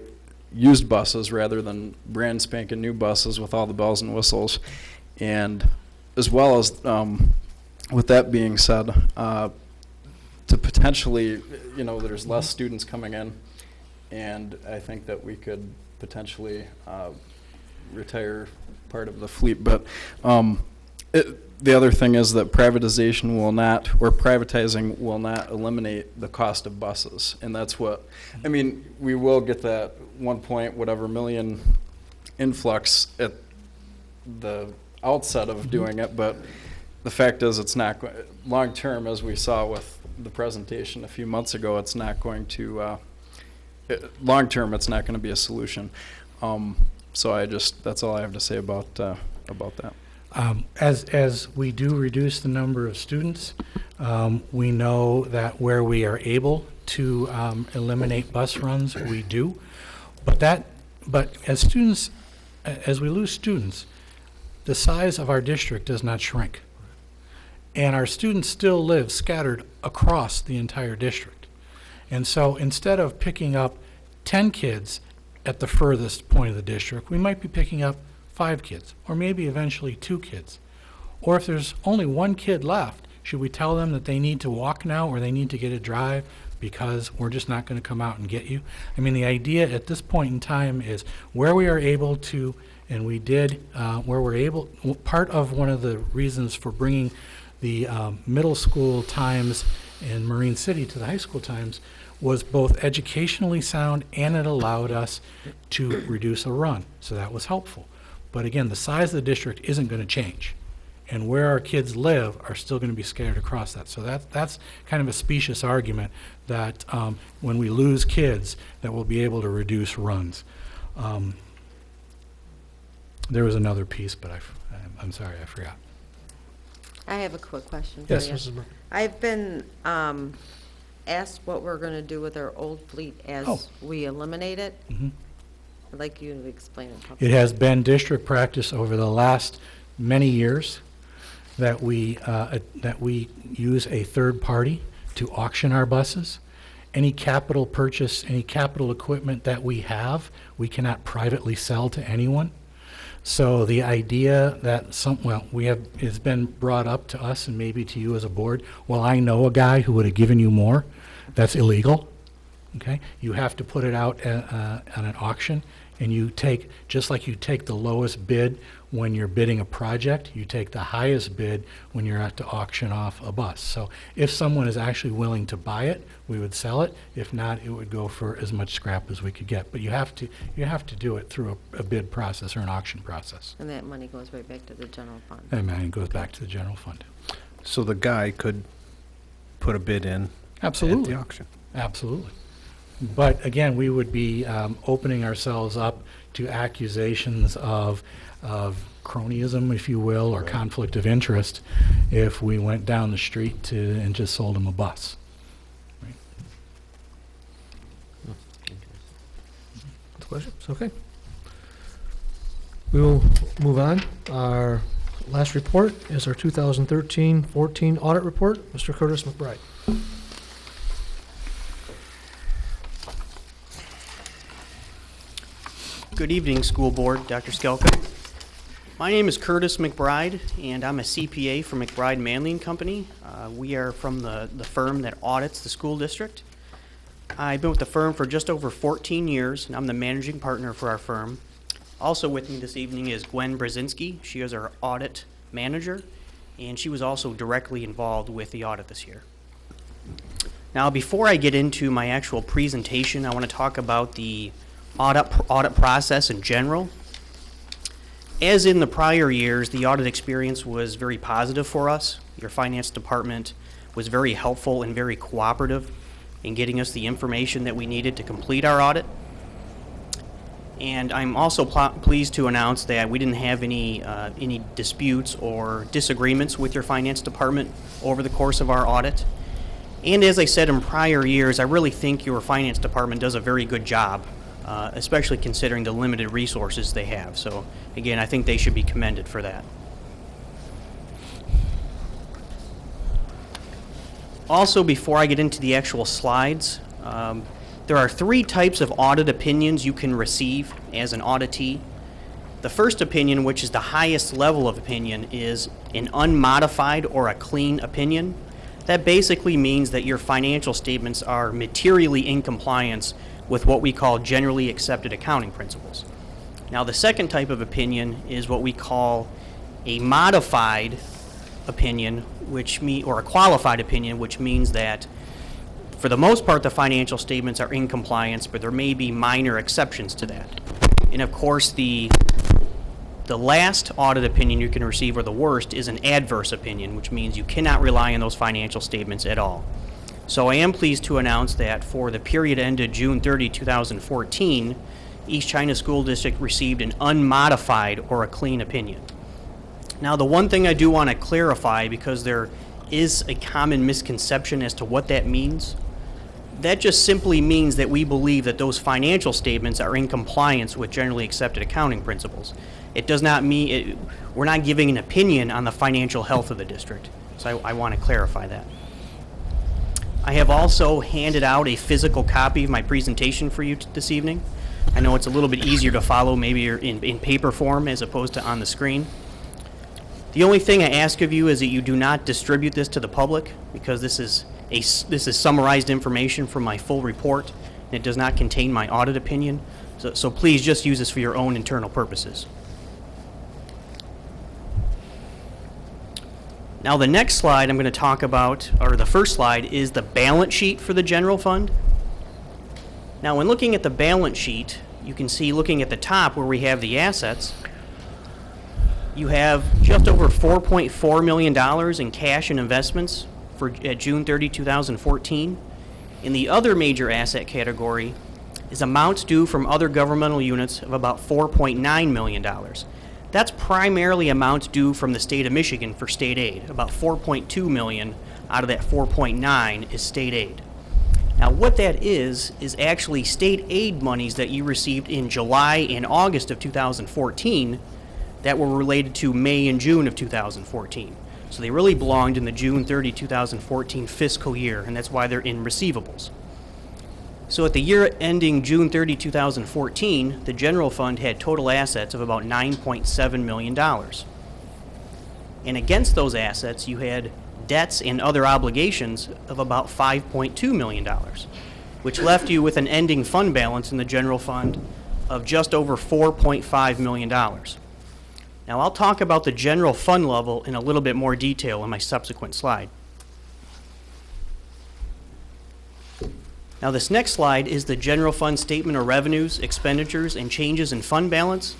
Speaker 3: used buses rather than brand spanking new buses with all the bells and whistles. And as well as, with that being said, to potentially, you know, there's less students coming in, and I think that we could potentially retire part of the fleet. But the other thing is that privatization will not, or privatizing will not eliminate the cost of buses. And that's what, I mean, we will get that 1 point whatever million influx at the outset of doing it, but the fact is it's not, long term, as we saw with the presentation a few months ago, it's not going to, long term, it's not going to be a solution. So that's all I have to say about that.
Speaker 4: As we do reduce the number of students, we know that where we are able to eliminate bus runs, we do. But as we lose students, the size of our district does not shrink. And our students still live scattered across the entire district. And so instead of picking up 10 kids at the furthest point of the district, we might be picking up 5 kids, or maybe eventually 2 kids. Or if there's only 1 kid left, should we tell them that they need to walk now or they need to get a drive because we're just not going to come out and get you? I mean, the idea at this point in time is where we are able to, and we did, where we're able, part of one of the reasons for bringing the middle school times in Marine City to the high school times was both educationally sound, and it allowed us to reduce a run. So that was helpful. But again, the size of the district isn't going to change. And where our kids live are still going to be scattered across that. So that's kind of a specious argument that when we lose kids, that we'll be able to reduce runs. There was another piece, but I'm sorry, I forgot.
Speaker 9: I have a quick question for
Speaker 1: Yes,
Speaker 9: you.
Speaker 1: Mrs. Burke.
Speaker 9: I've been asked what we're going to do with our old fleet as we eliminate it.
Speaker 4: Mhm.
Speaker 9: I'd like you to explain it.
Speaker 4: It has been district practice over the last many years that we use a third party to auction our buses. Any capital purchase, any capital equipment that we have, we cannot privately sell to anyone. So the idea that it's been brought up to us and maybe to you as a board, well, I know a guy who would have given you more. That's illegal. Okay, you have to put it out on an auction, and you take, just like you take the lowest bid when you're bidding a project, you take the highest bid when you're at to auction off a bus. So if someone is actually willing to buy it, we would sell it. If not, it would go for as much scrap as we could get. But you have to do it through a bid process or an auction process.
Speaker 9: And that money goes right back to the general fund.
Speaker 4: That money goes back to the general fund.
Speaker 10: So the guy could put a bid in
Speaker 4: Absolutely.
Speaker 10: at the auction.
Speaker 4: Absolutely. But again, we would be opening ourselves up to accusations of cronyism, if you will, or conflict of interest if we went down the street and just sold them a bus. Right?
Speaker 1: Questions? Okay. We will move on. Our Last report is our 2013-14 audit report. Mr. Curtis McBride.
Speaker 11: Good evening, School Board, Dr. Skelka. My name is Curtis McBride, and I'm a CPA for McBride Manley & Company. We are from the firm that audits the school district. I've been with the firm for just over 14 years, and I'm the managing partner for our firm. Also with me this evening is Gwen Brzezinski. She is our audit manager, and she was also directly involved with the audit this year. Now, before I get into my actual presentation, I want to talk about the audit process in general. As in the prior years, the audit experience was very positive for us. Your finance department was very helpful and very cooperative in getting us the information that we needed to complete our audit. And I'm also pleased to announce that we didn't have any disputes or disagreements with your finance department over the course of our audit. And as I said in prior years, I really think your finance department does a very good job, especially considering the limited resources they have. So again, I think they should be commended for that. Also, before I get into the actual slides, there are 3 types of audit opinions you can receive as an auditee. The first opinion, which is the highest level of opinion, is an unmodified or a clean opinion. That basically means that your financial statements are materially in compliance with what we call generally accepted accounting principles. Now, the second type of opinion is what we call a modified opinion, or a qualified opinion, which means that for the most part the financial statements are in compliance, but there may be minor exceptions to that. And of course, the last audit opinion you can receive, or the worst, is an adverse opinion, which means you cannot rely on those financial statements at all. So I am pleased to announce that for the period ended June 30, 2014, East China School District received an unmodified or a clean opinion. Now, the one thing I do want to clarify, because there is a common misconception as to what that means, that just simply means that we believe that those financial statements are in compliance with generally accepted accounting principles. It does not mean, we're not giving an opinion on the financial health of the district. So I want to clarify that. I have also handed out a physical copy of my presentation for you this evening. I know it's a little bit easier to follow, maybe you're in paper form as opposed to on the screen. The only thing I ask of you is that you do not distribute this to the public, because this is summarized information from my full report, and it does not contain my audit opinion. So please just use this for your own internal purposes. Now, the next slide I'm going to talk about, or the first slide, is the balance sheet for the general fund. Now, when looking at the balance sheet, you can see, looking at the top where we have the assets, you have just over $4.4 million in cash and investments at June 30, 2014. In the other major asset category is amounts due from other governmental units of about $4.9 million. That's primarily amounts due from the state of Michigan for state aid. About $4.2 million out of that $4.9 is state aid. Now, what that is actually state aid monies that you received in July and August of 2014 that were related to May and June of 2014. So they really belonged in the June 30, 2014 fiscal year, and that's why they're in receivables. So at the year ending June 30, 2014, the general fund had total assets of about $9.7 million. And against those assets, you had debts and other obligations of about $5.2 million, which left you with an ending fund balance in the general fund of just over $4.5 million. Now, I'll talk about the general fund level in a little bit more detail in my subsequent slide. Now, this next slide is the general fund statement of revenues, expenditures, and changes in fund balance.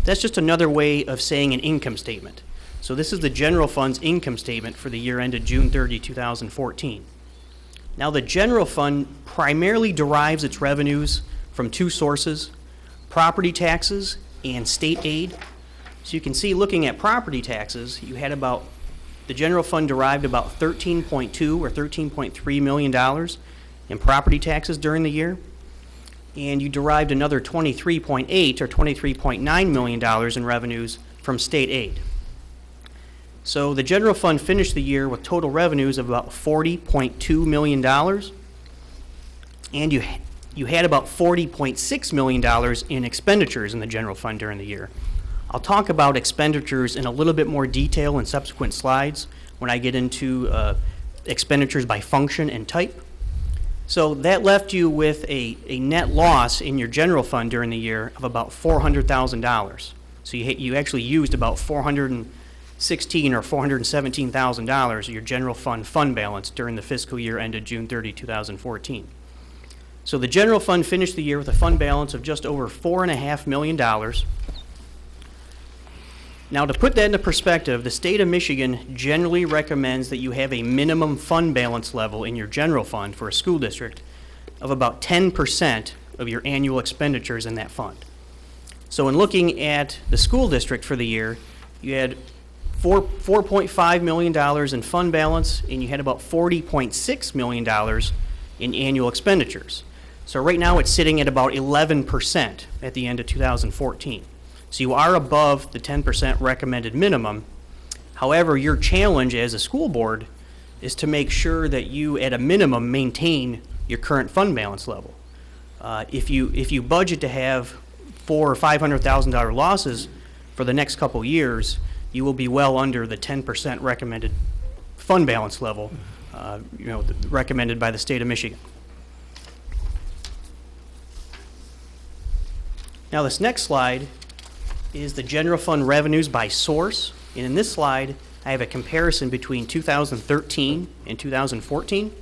Speaker 11: That's just another way of saying an income statement. So this is the general fund's income statement for the year ended June 30, 2014. Now, the general fund primarily derives its revenues from 2 sources: property taxes and state aid. So you can see, looking at property taxes, the general fund derived about $13.2 or $13.3 million in property taxes during the year, and you derived another $23.8 or $23.9 million in revenues from state aid. So the general fund finished the year with total revenues of about $40.2 million, and you had about $40.6 million in expenditures in the general fund during the year. I'll talk about expenditures in a little bit more detail in subsequent slides when I get into expenditures by function and type. So that left you with a net loss in your general fund during the year of about $400,000. So you actually used about $416,000 or $417,000 of your general fund balance during the fiscal year ended June 30, 2014. So the general fund finished the year with a fund balance of just over $4.5 million. Now, to put that into perspective, the state of Michigan generally recommends that you have a minimum fund balance level in your general fund for a school district of about 10% of your annual expenditures in that fund. So in looking at the school district for the year, you had $4.5 million in fund balance, and you had about $40.6 million in annual expenditures. So right now it's sitting at about 11% at the end of 2014. So you are above the 10% recommended minimum. However, your challenge as a school board is to make sure that you, at a minimum, maintain your current fund balance level. If you budget to have $400,000 or $500,000 losses for the next couple years, you will be well under the 10% recommended fund balance level, recommended by the state of Michigan. Now, this next slide is the general fund revenues by source. And in this slide, I have a comparison between 2013 and 2014.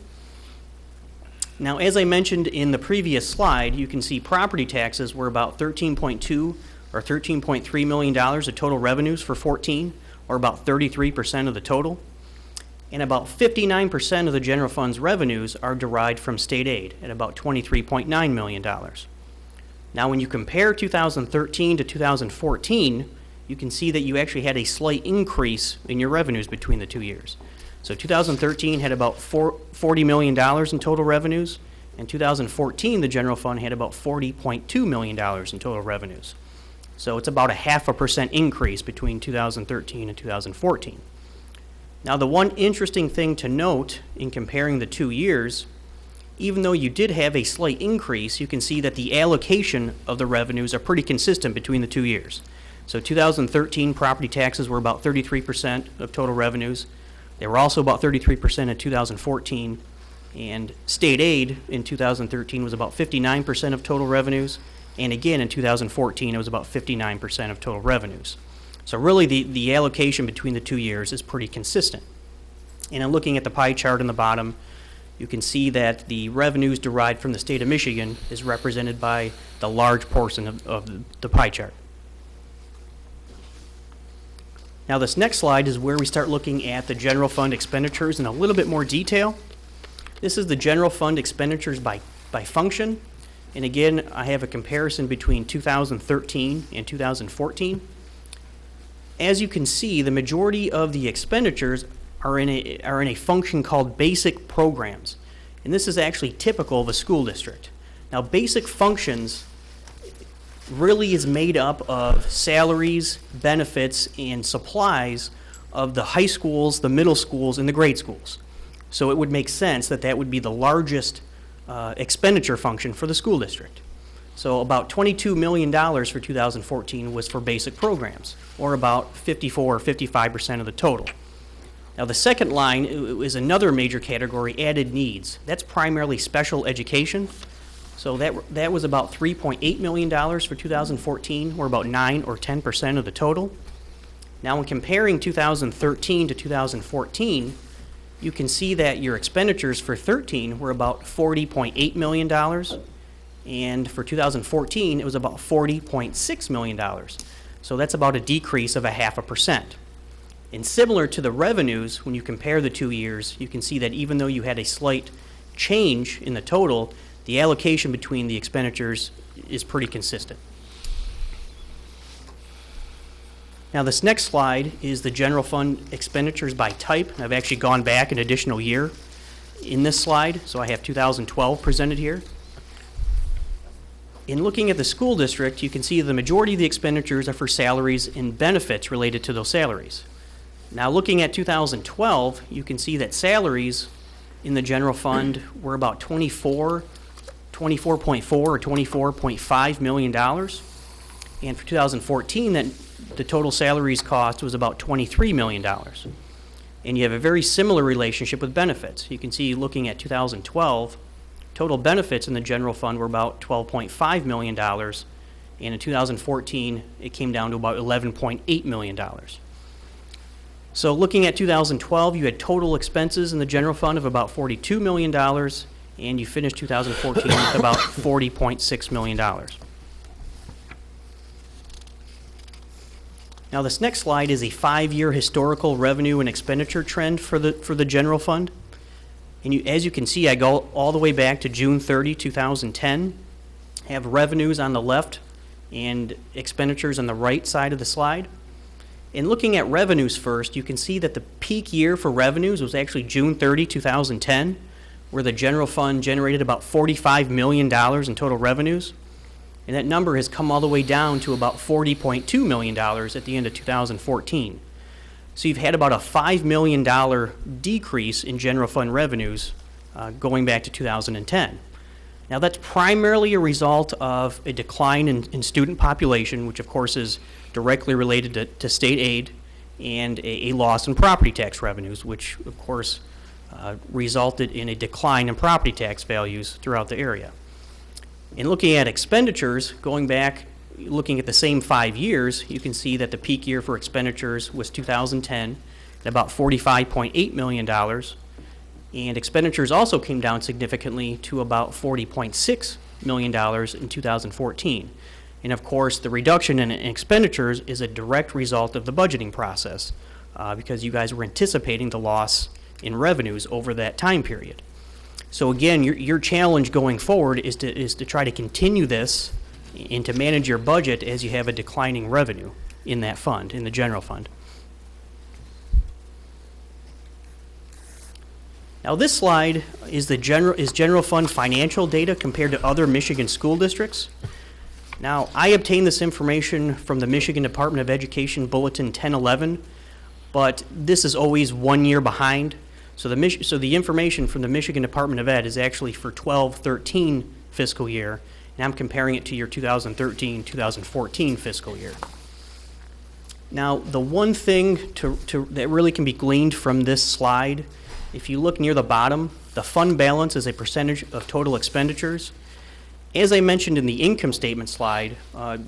Speaker 11: Now, as I mentioned in the previous slide, you can see property taxes were about $13.2 or $13.3 million of total revenues for 14, or about 33% of the total. And about 59% of the general fund's revenues are derived from state aid at about $23.9 million. Now, when you compare 2013 to 2014, you can see that you actually had a slight increase in your revenues between the 2 years. So 2013 had about $40 million in total revenues, and 2014, the general fund had about $40.2 million in total revenues. So it's about a 0.5% increase between 2013 and 2014. Now, the one interesting thing to note in comparing the 2 years, even though you did have a slight increase, you can see that the allocation of the revenues are pretty consistent between the 2 years. So 2013 property taxes were about 33% of total revenues. They were also about 33% in 2014. And state aid in 2013 was about 59% of total revenues. And again, in 2014, it was about 59% of total revenues. So really, the allocation between the 2 years is pretty consistent. And in looking at the pie chart on the bottom, you can see that the revenues derived from the state of Michigan is represented by the large portion of the pie chart. Now, this next slide is where we start looking at the general fund expenditures in a little bit more detail. This is the general fund expenditures by function. And again, I have a comparison between 2013 and 2014. As you can see, the majority of the expenditures are in a function called basic programs. And this is actually typical of a school district. Now, basic functions really is made up of salaries, benefits, and supplies of the high schools, the middle schools, and the grade schools. So it would make sense that that would be the largest expenditure function for the school district. So about $22 million for 2014 was for basic programs, or about 54 or 55% of the total. Now, the second line is another major category, added needs. That's primarily special education. So that was about $3.8 million for 2014, or about 9 or 10% of the total. Now, when comparing 2013 to 2014, you can see that your expenditures for 13 were about $40.8 million, and for 2014, it was about $40.6 million. So that's about a decrease of 0.5%. And similar to the revenues, when you compare the 2 years, you can see that even though you had a slight change in the total, the allocation between the expenditures is pretty consistent. Now, this next slide is the general fund expenditures by type. I've actually gone back an additional year in this slide, so I have 2012 presented here. In looking at the school district, you can see the majority of the expenditures are for salaries and benefits related to those salaries. Now, looking at 2012, you can see that salaries in the general fund were about 24.4 or $24.5 million. And for 2014, that the total salaries cost was about $23 million. And you have a very similar relationship with benefits. You can see, looking at 2012, total benefits in the general fund were about $12.5 million. And in 2014, it came down to about $11.8 million. So looking at 2012, you had total expenses in the general fund of about $42 million, and you finished 2014 with about $40.6 million. Now, this next slide is a 5-year historical revenue and expenditure trend for the general fund. And as you can see, I go all the way back to June 30, 2010. I have revenues on the left and expenditures on the right side of the slide. And looking at revenues first, you can see that the peak year for revenues was actually June 30, 2010, where the general fund generated about $45 million in total revenues. And that number has come all the way down to about $40.2 million at the end of 2014. So you've had about a $5 million decrease in general fund revenues going back to 2010. Now, that's primarily a result of a decline in student population, which of course is directly related to state aid, and a loss in property tax revenues, which of course resulted in a decline in property tax values throughout the area. In looking at expenditures, going back, looking at the same 5 years, you can see that the peak year for expenditures was 2010 at about $45.8 million, and expenditures also came down significantly to about $40.6 million in 2014. And of course, the reduction in expenditures is a direct result of the budgeting process because you guys were anticipating the loss in revenues over that time period. So again, your challenge going forward is to try to continue this and to manage your budget as you have a declining revenue in that fund, in the general fund. Now, this slide is general fund financial data compared to other Michigan school districts. Now, I obtained this information from the Michigan Department of Education Bulletin 1011, but this is always 1 year behind. So the information from the Michigan Department of Ed is actually for 12-13 fiscal year, and I'm comparing it to your 2013-2014 fiscal year. Now, the one thing that really can be gleaned from this slide, if you look near the bottom, the fund balance is a percentage of total expenditures. As I mentioned in the income statement slide,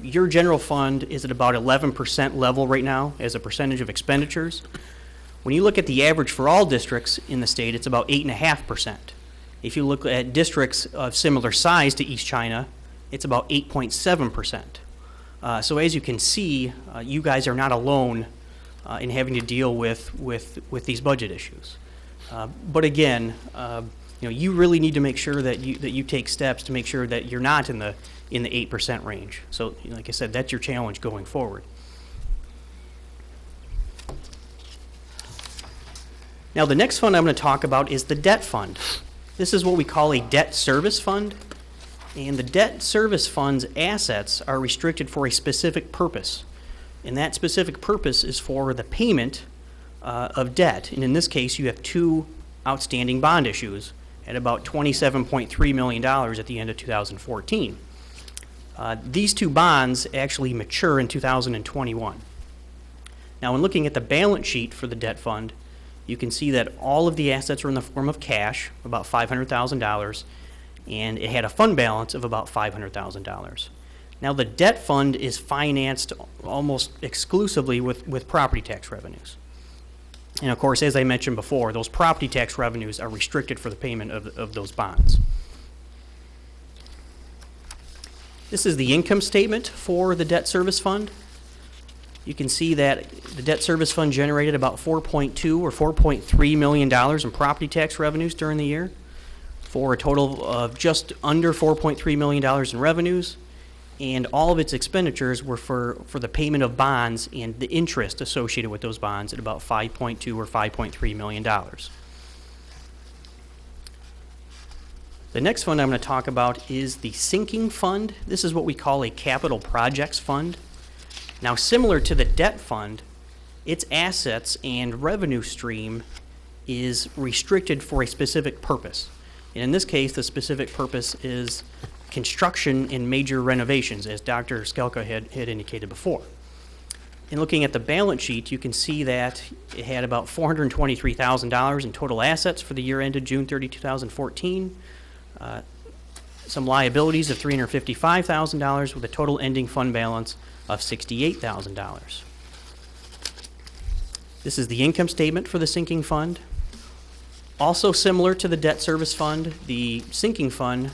Speaker 11: your general fund is at about 11% level right now as a percentage of expenditures. When you look at the average for all districts in the state, it's about 8.5%. If you look at districts of similar size to East China, it's about 8.7%. So as you can see, you guys are not alone in having to deal with these budget issues. But again, you really need to make sure that you take steps to make sure that you're not in the 8% range. So, like I said, that's your challenge going forward. Now, the next fund I'm going to talk about is the debt fund. This is what we call a debt service fund, and the debt service fund's assets are restricted for a specific purpose, and that specific purpose is for the payment of debt. And in this case, you have 2 outstanding bond issues at about $27.3 million at the end of 2014. These 2 bonds actually mature in 2021. Now, when looking at the balance sheet for the debt fund, you can see that all of the assets are in the form of cash, about $500,000, and it had a fund balance of about $500,000. Now, the debt fund is financed almost exclusively with property tax revenues. And of course, as I mentioned before, those property tax revenues are restricted for the payment of those bonds. This is the income statement for the debt service fund. You can see that the debt service fund generated about $4.2 or $4.3 million in property tax revenues during the year, for a total of just under $4.3 million in revenues, and all of its expenditures were for the payment of bonds and the interest associated with those bonds at about $5.2 or $5.3 million. The next fund I'm going to talk about is the sinking fund. This is what we call a capital projects fund. Now, similar to the debt fund, its assets and revenue stream is restricted for a specific purpose. And in this case, the specific purpose is construction and major renovations, as Dr. Skelka had indicated before. In looking at the balance sheet, you can see that it had about $423,000 in total assets for the year ended June 30, 2014. Some liabilities of $355,000 with a total ending fund balance of $68,000. This is the income statement for the sinking fund. Also similar to the debt service fund, the sinking fund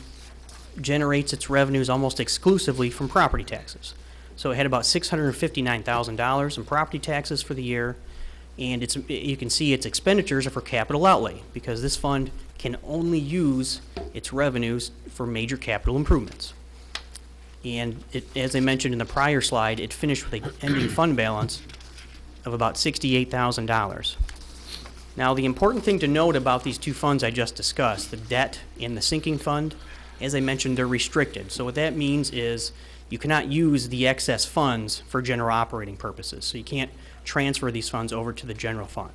Speaker 11: generates its revenues almost exclusively from property taxes. So it had about $659,000 in property taxes for the year, and you can see its expenditures are for capital outlay because this fund can only use its revenues for major capital improvements. And as I mentioned in the prior slide, it finished with an ending fund balance of about $68,000. Now, the important thing to note about these two funds I just discussed, the debt and the sinking fund, as I mentioned, they're restricted. So what that means is you cannot use the excess funds for general operating purposes. So you can't transfer these funds over to the general fund.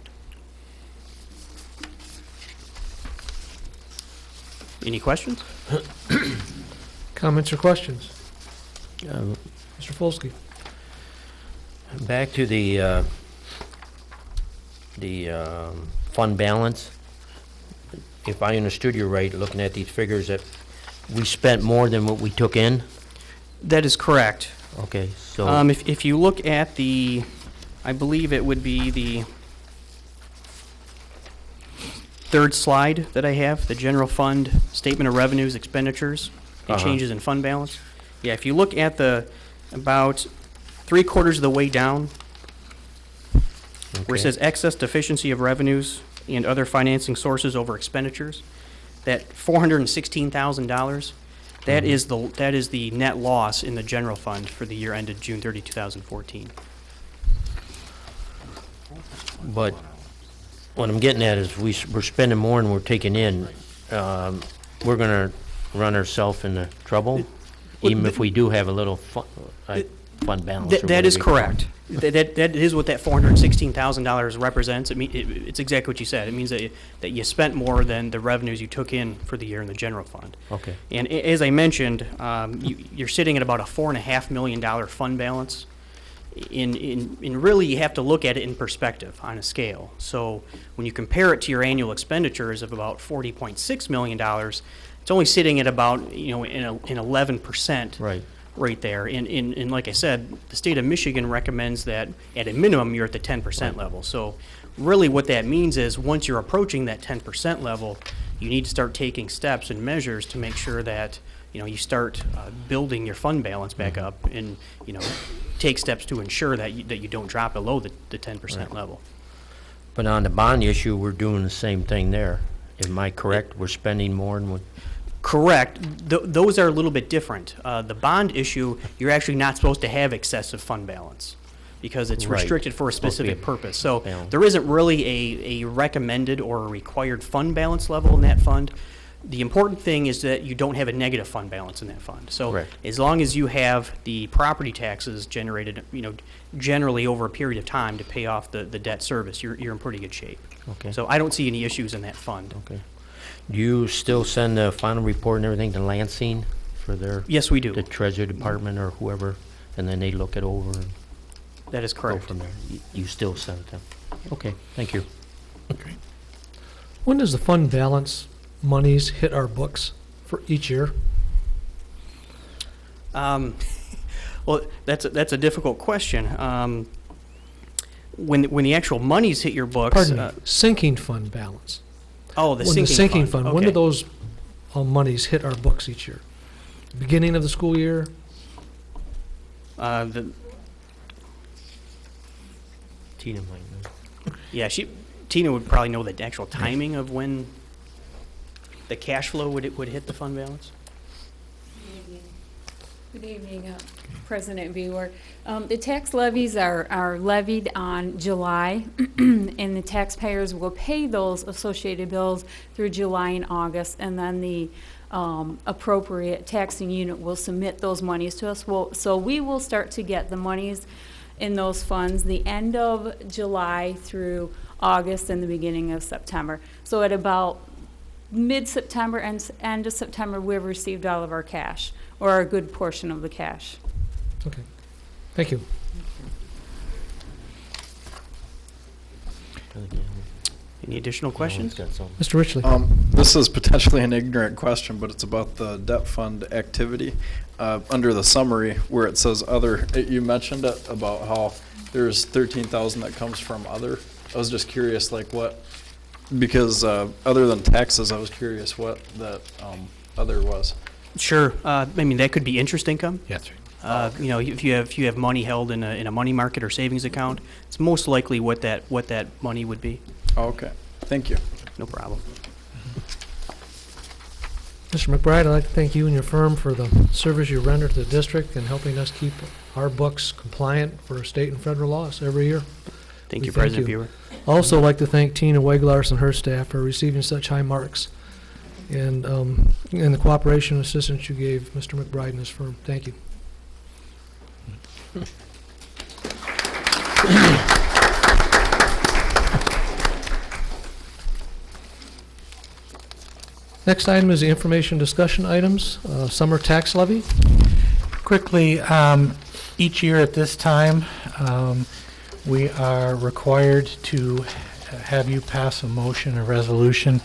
Speaker 11: Any questions?
Speaker 1: Comments or questions? Mr. Folsky?
Speaker 2: Back to the fund balance. If I understood you right, looking at these figures, that we spent more than what we took in?
Speaker 11: That is correct.
Speaker 2: Okay, so...
Speaker 11: If you look at the, I believe it would be the third slide that I have, the general fund statement of revenues, expenditures, and changes in fund balance. Yeah, if you look at the about 3/4 of the way down, where it says excess deficiency of revenues and other financing sources over expenditures, that $416,000, that is the net loss in the general fund for the year ended June 30, 2014.
Speaker 2: But what I'm getting at is we're spending more than we're taking in. We're going to run ourselves into trouble, even if we do have a little fund balance.
Speaker 11: That is correct. That is what that $416,000 represents. It's exactly what you said. It means that you spent more than the revenues you took in for the year in the general fund.
Speaker 2: Okay.
Speaker 11: And as I mentioned, you're sitting at about a $4.5 million fund balance. In really, you have to look at it in perspective on a scale. So when you compare it to your annual expenditures of about $40.6 million, it's only sitting at about an 11%. Right there. And like I said, the state of Michigan recommends that at a minimum you're at the 10% level. So really what that means is once you're approaching that 10% level, you need to start taking steps and measures to make sure that you start building your fund balance back up and take steps to ensure that you don't drop below the 10% level.
Speaker 2: But on the bond issue, we're doing the same thing there. Am I correct? We're spending more than what...
Speaker 11: Correct. Those are a little bit different. The bond issue, you're actually not supposed to have excessive fund balance because it's restricted for a specific purpose. So there isn't really a recommended or a required fund balance level in that fund. The important thing is that you don't have a negative fund balance in that fund. So as long as you have the property taxes generated, generally over a period of time to pay off the debt service, you're in pretty good shape.
Speaker 2: Okay.
Speaker 11: So I don't see any issues in that fund.
Speaker 2: Okay. Do you still send the final report and everything to Lansing for their...
Speaker 11: Yes, we do.
Speaker 2: The Treasury Department or whoever, and then they look it over and...
Speaker 11: That is correct.
Speaker 2: Go from there. You still send it to them. Okay, thank you.
Speaker 1: Okay. When does the fund balance monies hit our books for each year?
Speaker 11: Well, that's a difficult question. When the actual monies hit your books...
Speaker 1: Pardon me, sinking fund balance.
Speaker 11: Oh, the sinking fund.
Speaker 1: When do those monies hit our books each year? Beginning of the school year?
Speaker 2: Tina might know.
Speaker 11: Yeah, Tina would probably know the actual timing of when the cash flow would hit the fund balance.
Speaker 7: Good evening, President Viewer. The tax levies are levied on July, and the taxpayers will pay those associated bills through July and August, and then the appropriate taxing unit will submit those monies to us. So we will start to get the monies
Speaker 12: in those funds the end of July through August and the beginning of September. So at about mid-September and end of September, we've received all of our cash, or a good portion of the cash.
Speaker 1: Okay. Thank you.
Speaker 11: Any additional questions?
Speaker 1: Mr. Ritchley.
Speaker 3: This is potentially an ignorant question, but it's about the debt fund activity. Under the summary where it says other, you mentioned it about how there's 13,000 that comes from other. I was just curious, like what, because other than taxes, I was curious what that other was.
Speaker 11: Sure. I mean, that could be interest income.
Speaker 10: Yes, sir.
Speaker 11: You know, if you have money held in a money market or savings account, it's most likely what that money would be.
Speaker 3: Okay, thank you.
Speaker 11: No problem.
Speaker 1: Mr. McBride, I'd like to thank you and your firm for the service you render to the district and helping us keep our books compliant for state and federal laws every year.
Speaker 11: Thank
Speaker 1: We
Speaker 11: you,
Speaker 1: thank
Speaker 11: President
Speaker 1: you.
Speaker 11: Buer.
Speaker 1: Also like to thank Tina Weglars and her staff for receiving such high marks and the cooperation and assistance you gave Mr. McBride and his firm. Thank you. Next item is the information discussion items, summer tax levy.
Speaker 4: Quickly, each year at this time, we are required to have you pass a motion, a resolution,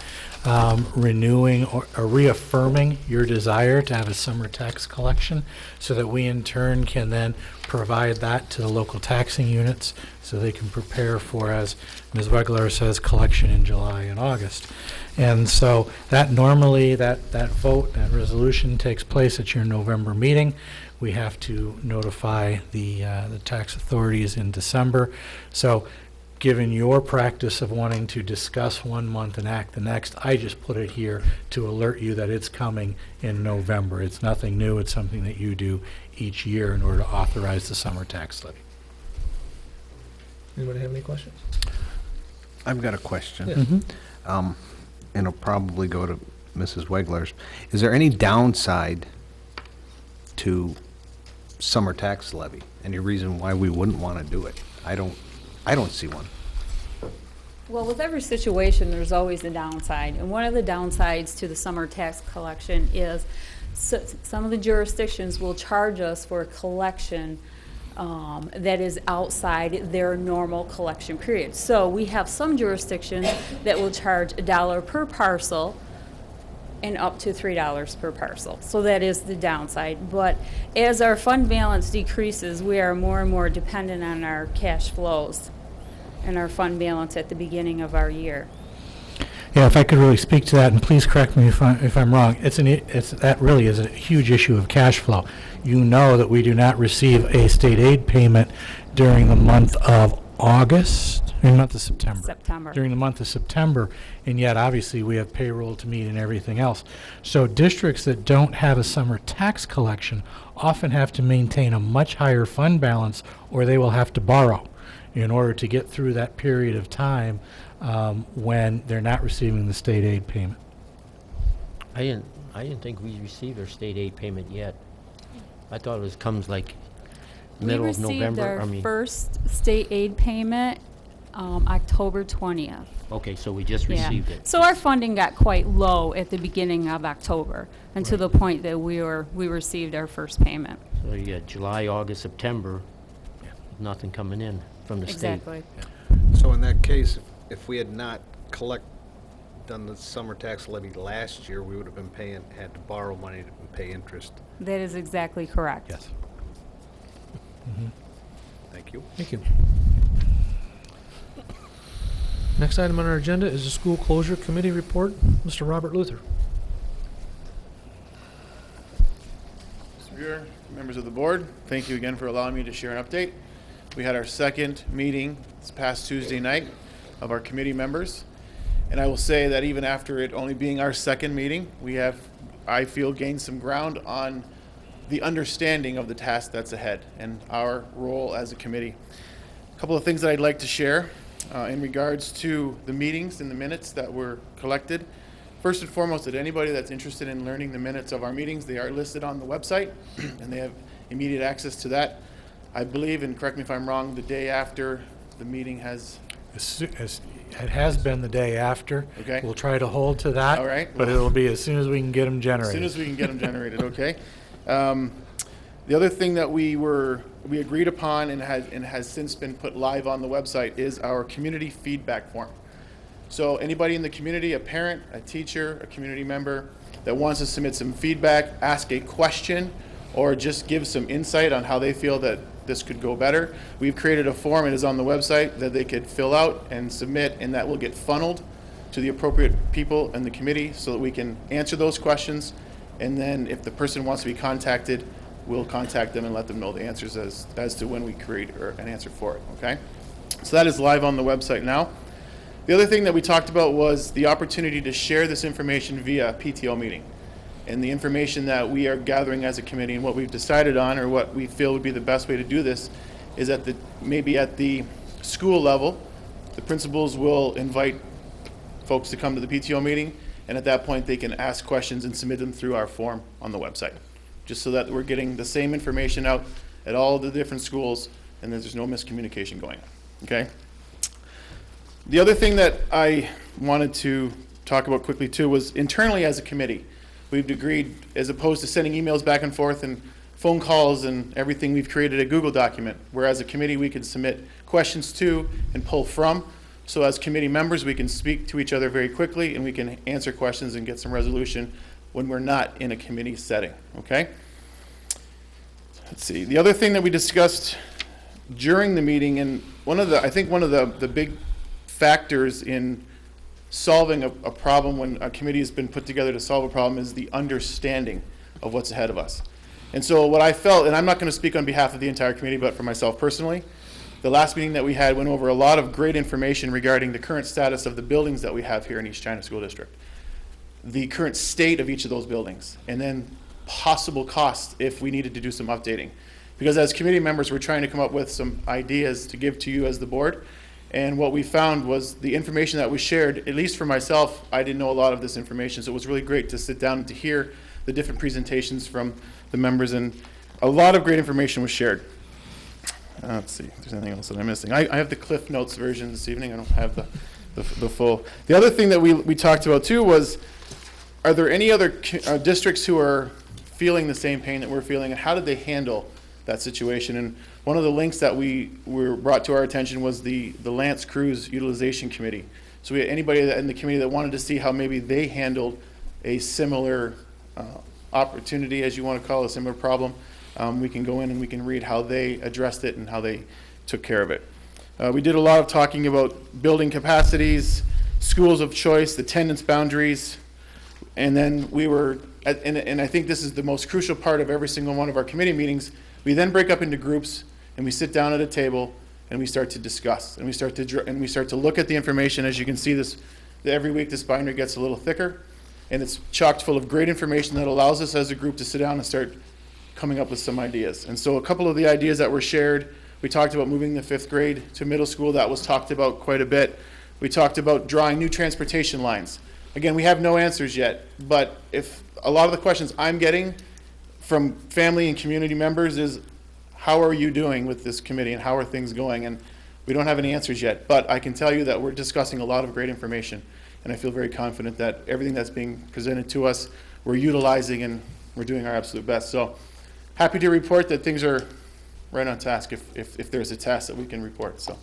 Speaker 4: renewing or reaffirming your desire to have a summer tax collection so that we in turn can then provide that to the local taxing units so they can prepare for, as Ms. Wegler says, collection in July and August. And so that normally, that vote, that resolution takes place at your November meeting. We have to notify the tax authorities in December. So given your practice of wanting to discuss one month and act the next, I just put it here to alert you that it's coming in November. It's nothing new. It's something that you do each year in order to authorize the summer tax levy.
Speaker 1: Anybody have any questions?
Speaker 10: I've got a question.
Speaker 1: Yes.
Speaker 4: Mm-hmm.
Speaker 10: And it'll probably go to Mrs. Wegler's. Is there any downside to summer tax levy? Any reason why we wouldn't want to do it? I don't see one.
Speaker 12: Well, with every situation, there's always a downside. And one of the downsides to the summer tax collection is some of the jurisdictions will charge us for a collection that is outside their normal collection period. So we have some jurisdictions that will charge $1 per parcel and up to $3 per parcel. So that is the downside. But as our fund balance decreases, we are more and more dependent on our cash flows and our fund balance at the beginning of our year.
Speaker 4: Yeah, if I could really speak to that, and please correct me if I'm wrong, that really is a huge issue of cash flow. You know that we do not receive a state aid payment during the month of August, during the month of September. During the month of September, and yet obviously we have payroll to meet and everything else. So districts that don't have a summer tax collection often have to maintain a much higher fund balance, or they will have to borrow in order to get through that period of time when they're not receiving the state aid payment.
Speaker 2: I didn't think we received our state aid payment yet. I thought it comes like middle of November.
Speaker 12: We received our first state aid payment October 20th.
Speaker 2: Okay, so we just received it.
Speaker 12: So our funding got quite low at the beginning of October, and to the point that we received our first payment.
Speaker 2: So you got July, August, September, nothing coming in from the state.
Speaker 12: Exactly.
Speaker 10: So in that case, if we had not done the summer tax levy last year, we would have had to borrow money to pay interest.
Speaker 12: That is exactly correct.
Speaker 4: Yes.
Speaker 10: Thank you.
Speaker 1: Thank you. Next item on our agenda is the school closure committee report. Mr. Robert Luther.
Speaker 13: Mr. Buer, members of the board, thank you again for allowing me to share an update. We had our second meeting this past Tuesday night of our committee members. And I will say that even after it only being our second meeting, we have, I feel, gained some ground on the understanding of the task that's ahead and our role as a committee. A couple of things that I'd like to share in regards to the meetings and the minutes that were collected. First and foremost, that anybody that's interested in learning the minutes of our meetings, they are listed on the website and they have immediate access to that. I believe, and correct me if I'm wrong, the day after the meeting has,
Speaker 4: It has been the day after.
Speaker 13: Okay.
Speaker 4: We'll try to hold to that.
Speaker 13: All right.
Speaker 4: But it'll be as soon as we can get them
Speaker 13: as
Speaker 4: generated.
Speaker 13: soon as we can get them generated, okay? The other thing that we agreed upon and has since been put live on the website is our community feedback form. So anybody in the community, a parent, a teacher, a community member that wants to submit some feedback, ask a question, or just give some insight on how they feel that this could go better, we've created a form, it is on the website, that they could fill out and submit, and that will get funneled to the appropriate people in the committee so that we can answer those questions. And then if the person wants to be contacted, we'll contact them and let them know the answers as to when we create an answer for it, okay? So that is live on the website now. The other thing that we talked about was the opportunity to share this information via PTO meeting. And the information that we are gathering as a committee, and what we've decided on, or what we feel would be the best way to do this, is maybe at the school level, the principals will invite folks to come to the PTO meeting, and at that point they can ask questions and submit them through our form on the website, just so that we're getting the same information out at all the different schools and that there's no miscommunication going on, okay? The other thing that I wanted to talk about quickly too was internally as a committee, we've agreed, as opposed to sending emails back and forth and phone calls and everything, we've created a Google document where as a committee we can submit questions to and pull from. So as committee members, we can speak to each other very quickly and we can answer questions and get some resolution when we're not in a committee setting, okay? Let's see, the other thing that we discussed during the meeting, and I think one of the big factors in solving a problem when a committee has been put together to solve a problem is the understanding of what's ahead of us. And so what I felt, and I'm not going to speak on behalf of the entire committee, but for myself personally, the last meeting that we had went over a lot of great information regarding the current status of the buildings that we have here in East China School District, the current state of each of those buildings, and then possible costs if we needed to do some updating. Because as committee members, we're trying to come up with some ideas to give to you as the board. And what we found was the information that was shared, at least for myself, I didn't know a lot of this information, so it was really great to sit down and to hear the different presentations from the members, and a lot of great information was shared. Let's see if there's anything else that I'm missing. I have the Cliff Notes version this evening. I don't have the full. The other thing that we talked about too was, are there any other districts who are feeling the same pain that we're feeling, and how did they handle that situation? And one of the links that were brought to our attention was the Lance Cruz Utilization Committee. So we had anybody in the committee that wanted to see how maybe they handled a similar opportunity, as you want to call it, a similar problem. We can go in and we can read how they addressed it and how they took care of it. We did a lot of talking about building capacities, schools of choice, attendance boundaries, and then we were, and I think this is the most crucial part of every single one of our committee meetings, we then break up into groups and we sit down at a table and we start to discuss and we start to look at the information. As you can see, every week this binder gets a little thicker, and it's chocked full of great information that allows us as a group to sit down and start coming up with some ideas. And so a couple of the ideas that were shared, we talked about moving the 5th grade to middle school. That was talked about quite a bit. We talked about drawing new transportation lines. Again, we have no answers yet, but if a lot of the questions I'm getting from family and community members is, how are you doing with this committee and how are things going? And we don't have any answers yet, but I can tell you that we're discussing a lot of great information, and I feel very confident that everything that's being presented to us, we're utilizing and we're doing our absolute best. So happy to report that things are right on task if there's a task that we can report. So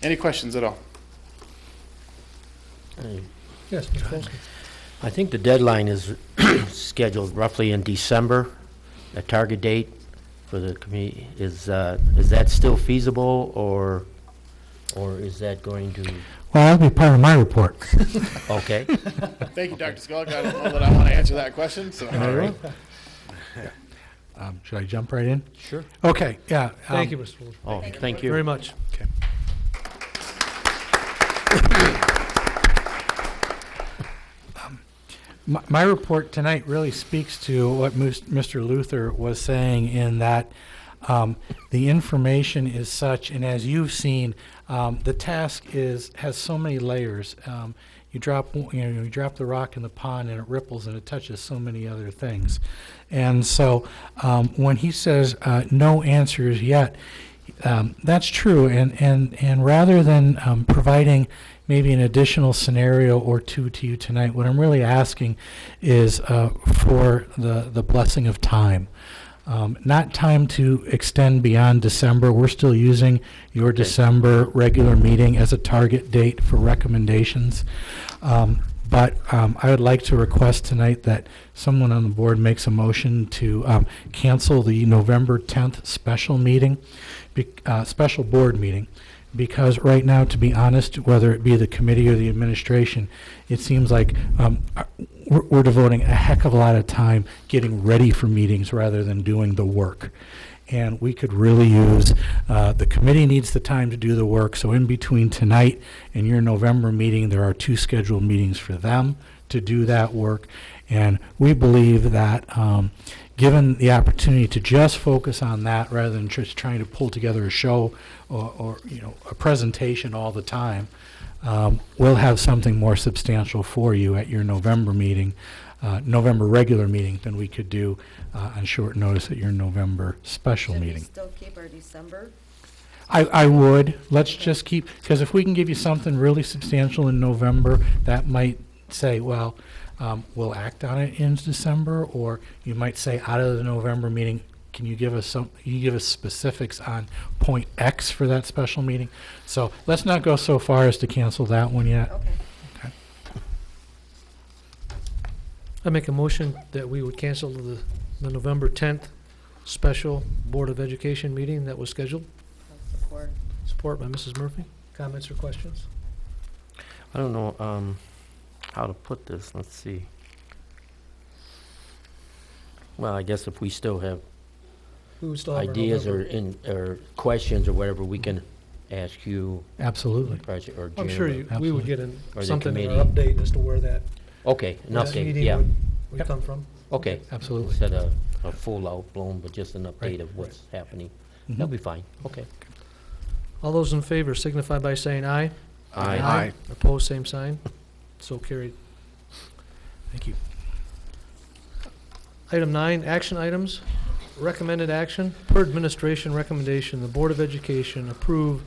Speaker 13: any questions at all?
Speaker 1: Yes, Mr. Folsky.
Speaker 2: I think the deadline is scheduled roughly in December. A target date for the committee, is that still feasible, or is that going to?
Speaker 4: Well, that'll be part of my report.
Speaker 2: Okay.
Speaker 13: Thank you, Dr. Skulk. I don't know that I want to answer that question. So.
Speaker 4: All right. Should I jump right in?
Speaker 2: Sure.
Speaker 4: Okay, yeah.
Speaker 1: Thank you, Mr. Folsky.
Speaker 2: Oh, thank you
Speaker 1: Very much.
Speaker 4: Okay. My report tonight really speaks to what Mr. Luther was saying, in that The information is such, and as you've seen, the task has so many layers. You drop the rock in the pond and it ripples and it touches so many other things. And so when he says no answers yet, that's true. And rather than providing maybe an additional scenario or two to you tonight, what I'm really asking is for the blessing of time. Not time to extend beyond December. We're still using your December regular meeting as a target date for recommendations. But I would like to request tonight that someone on the board makes a motion to cancel the November 10th special meeting, special board meeting, because right now, to be honest, whether it be the committee or the administration, it seems like we're devoting a heck of a lot of time getting ready for meetings rather than doing the work. And we could really use, the committee needs the time to do the work, so in between tonight and your November meeting, there are 2 scheduled meetings for them to do that work. And we believe that given the opportunity to just focus on that rather than just trying to pull together a show or a presentation all the time, we'll have something more substantial for you at your November meeting, November regular meeting, than we could do on short notice at your November special meeting.
Speaker 9: Should we still keep our December?
Speaker 4: I would. Let's just keep, because if we can give you something really substantial in November, that might say, well, we'll act on it in December, or you might say out of the November meeting, can you give us specifics on point X for that special meeting? So let's not go so far as to cancel that one yet.
Speaker 9: Okay.
Speaker 1: I make a motion that we would cancel the November 10th special Board of Education meeting that was scheduled.
Speaker 9: Support.
Speaker 1: Support by Mrs. Murphy. Comments or questions?
Speaker 2: I don't know how to put this. Let's see. Well, I guess if we still have
Speaker 1: We would still have our
Speaker 2: ideas
Speaker 1: November-
Speaker 2: or questions or whatever, we can ask you
Speaker 4: Absolutely.
Speaker 2: or Jim.
Speaker 1: I'm sure we
Speaker 4: Absolutely.
Speaker 1: would get
Speaker 2: Or the
Speaker 1: something in our
Speaker 2: committee.
Speaker 1: update as to where that
Speaker 2: Okay, an
Speaker 1: where that
Speaker 2: update,
Speaker 1: meeting
Speaker 2: yeah.
Speaker 1: would come from.
Speaker 2: Okay.
Speaker 4: Absolutely.
Speaker 2: Instead of a full out-blown, but just an update
Speaker 4: Right.
Speaker 2: of what's happening.
Speaker 4: Mhm.
Speaker 2: That'll be fine. Okay.
Speaker 1: All those in favor signify by saying aye.
Speaker 10: Aye.
Speaker 1: Opposed, same sign. So carried.
Speaker 4: Thank you.
Speaker 1: Item 9, action items. Recommended action. Per administration recommendation, the Board of Education approve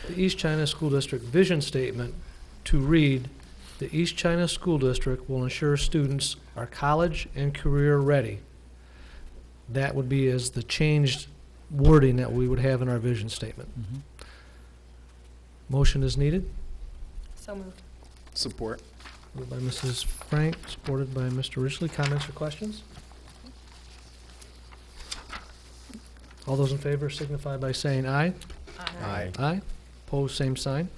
Speaker 1: the East China School District vision statement to read, "The East China School District will ensure students are college and career ready." That would be as the changed wording that we would have in our vision statement.
Speaker 4: Mhm.
Speaker 1: Motion is needed.
Speaker 12: So moved.
Speaker 3: Support.
Speaker 1: Moved by Mrs. Frank, supported by Mr. Ridgely. Comments or questions? All those in favor signify by saying aye.
Speaker 10: Aye.
Speaker 1: Aye. Opposed, same sign.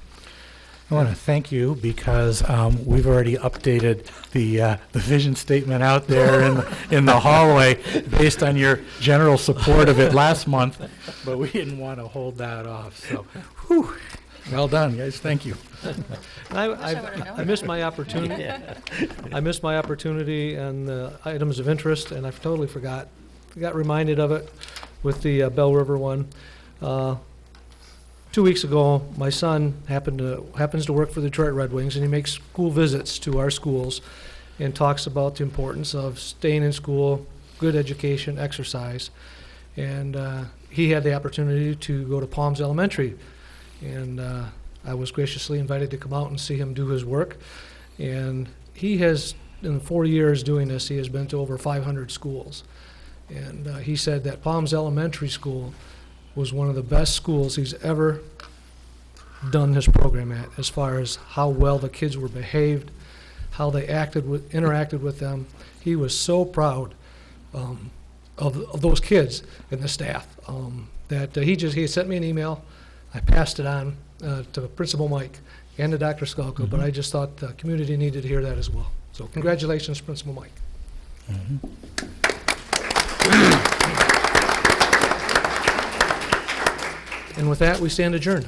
Speaker 4: I want to thank you because we've already updated the vision statement out there in the hallway based on your general support of it last month, but we didn't want to hold that off. So, whew, well done, guys. Thank you.
Speaker 1: I missed my opportunity. I missed my opportunity and items of interest, and I totally forgot. Got reminded of it with the Bell River one. 2 weeks ago, my son happens to work for the Detroit Red Wings, and he makes school visits to our schools and talks about the importance of staying in school, good education, exercise. And he had the opportunity to go to Palms Elementary, and I was graciously invited to come out and see him do his work. And he has, in 4 years doing this, he has been to over 500 schools. And he said that Palms Elementary School was one of the best schools he's ever done his program at, as far as how well the kids were behaved, how they interacted with them. He was so proud of those kids and the staff that he sent me an email. I passed it on to Principal Mike and to Dr. Skalka, but I just thought the community needed to hear that as well. So congratulations, Principal Mike. And with that, we stand adjourned.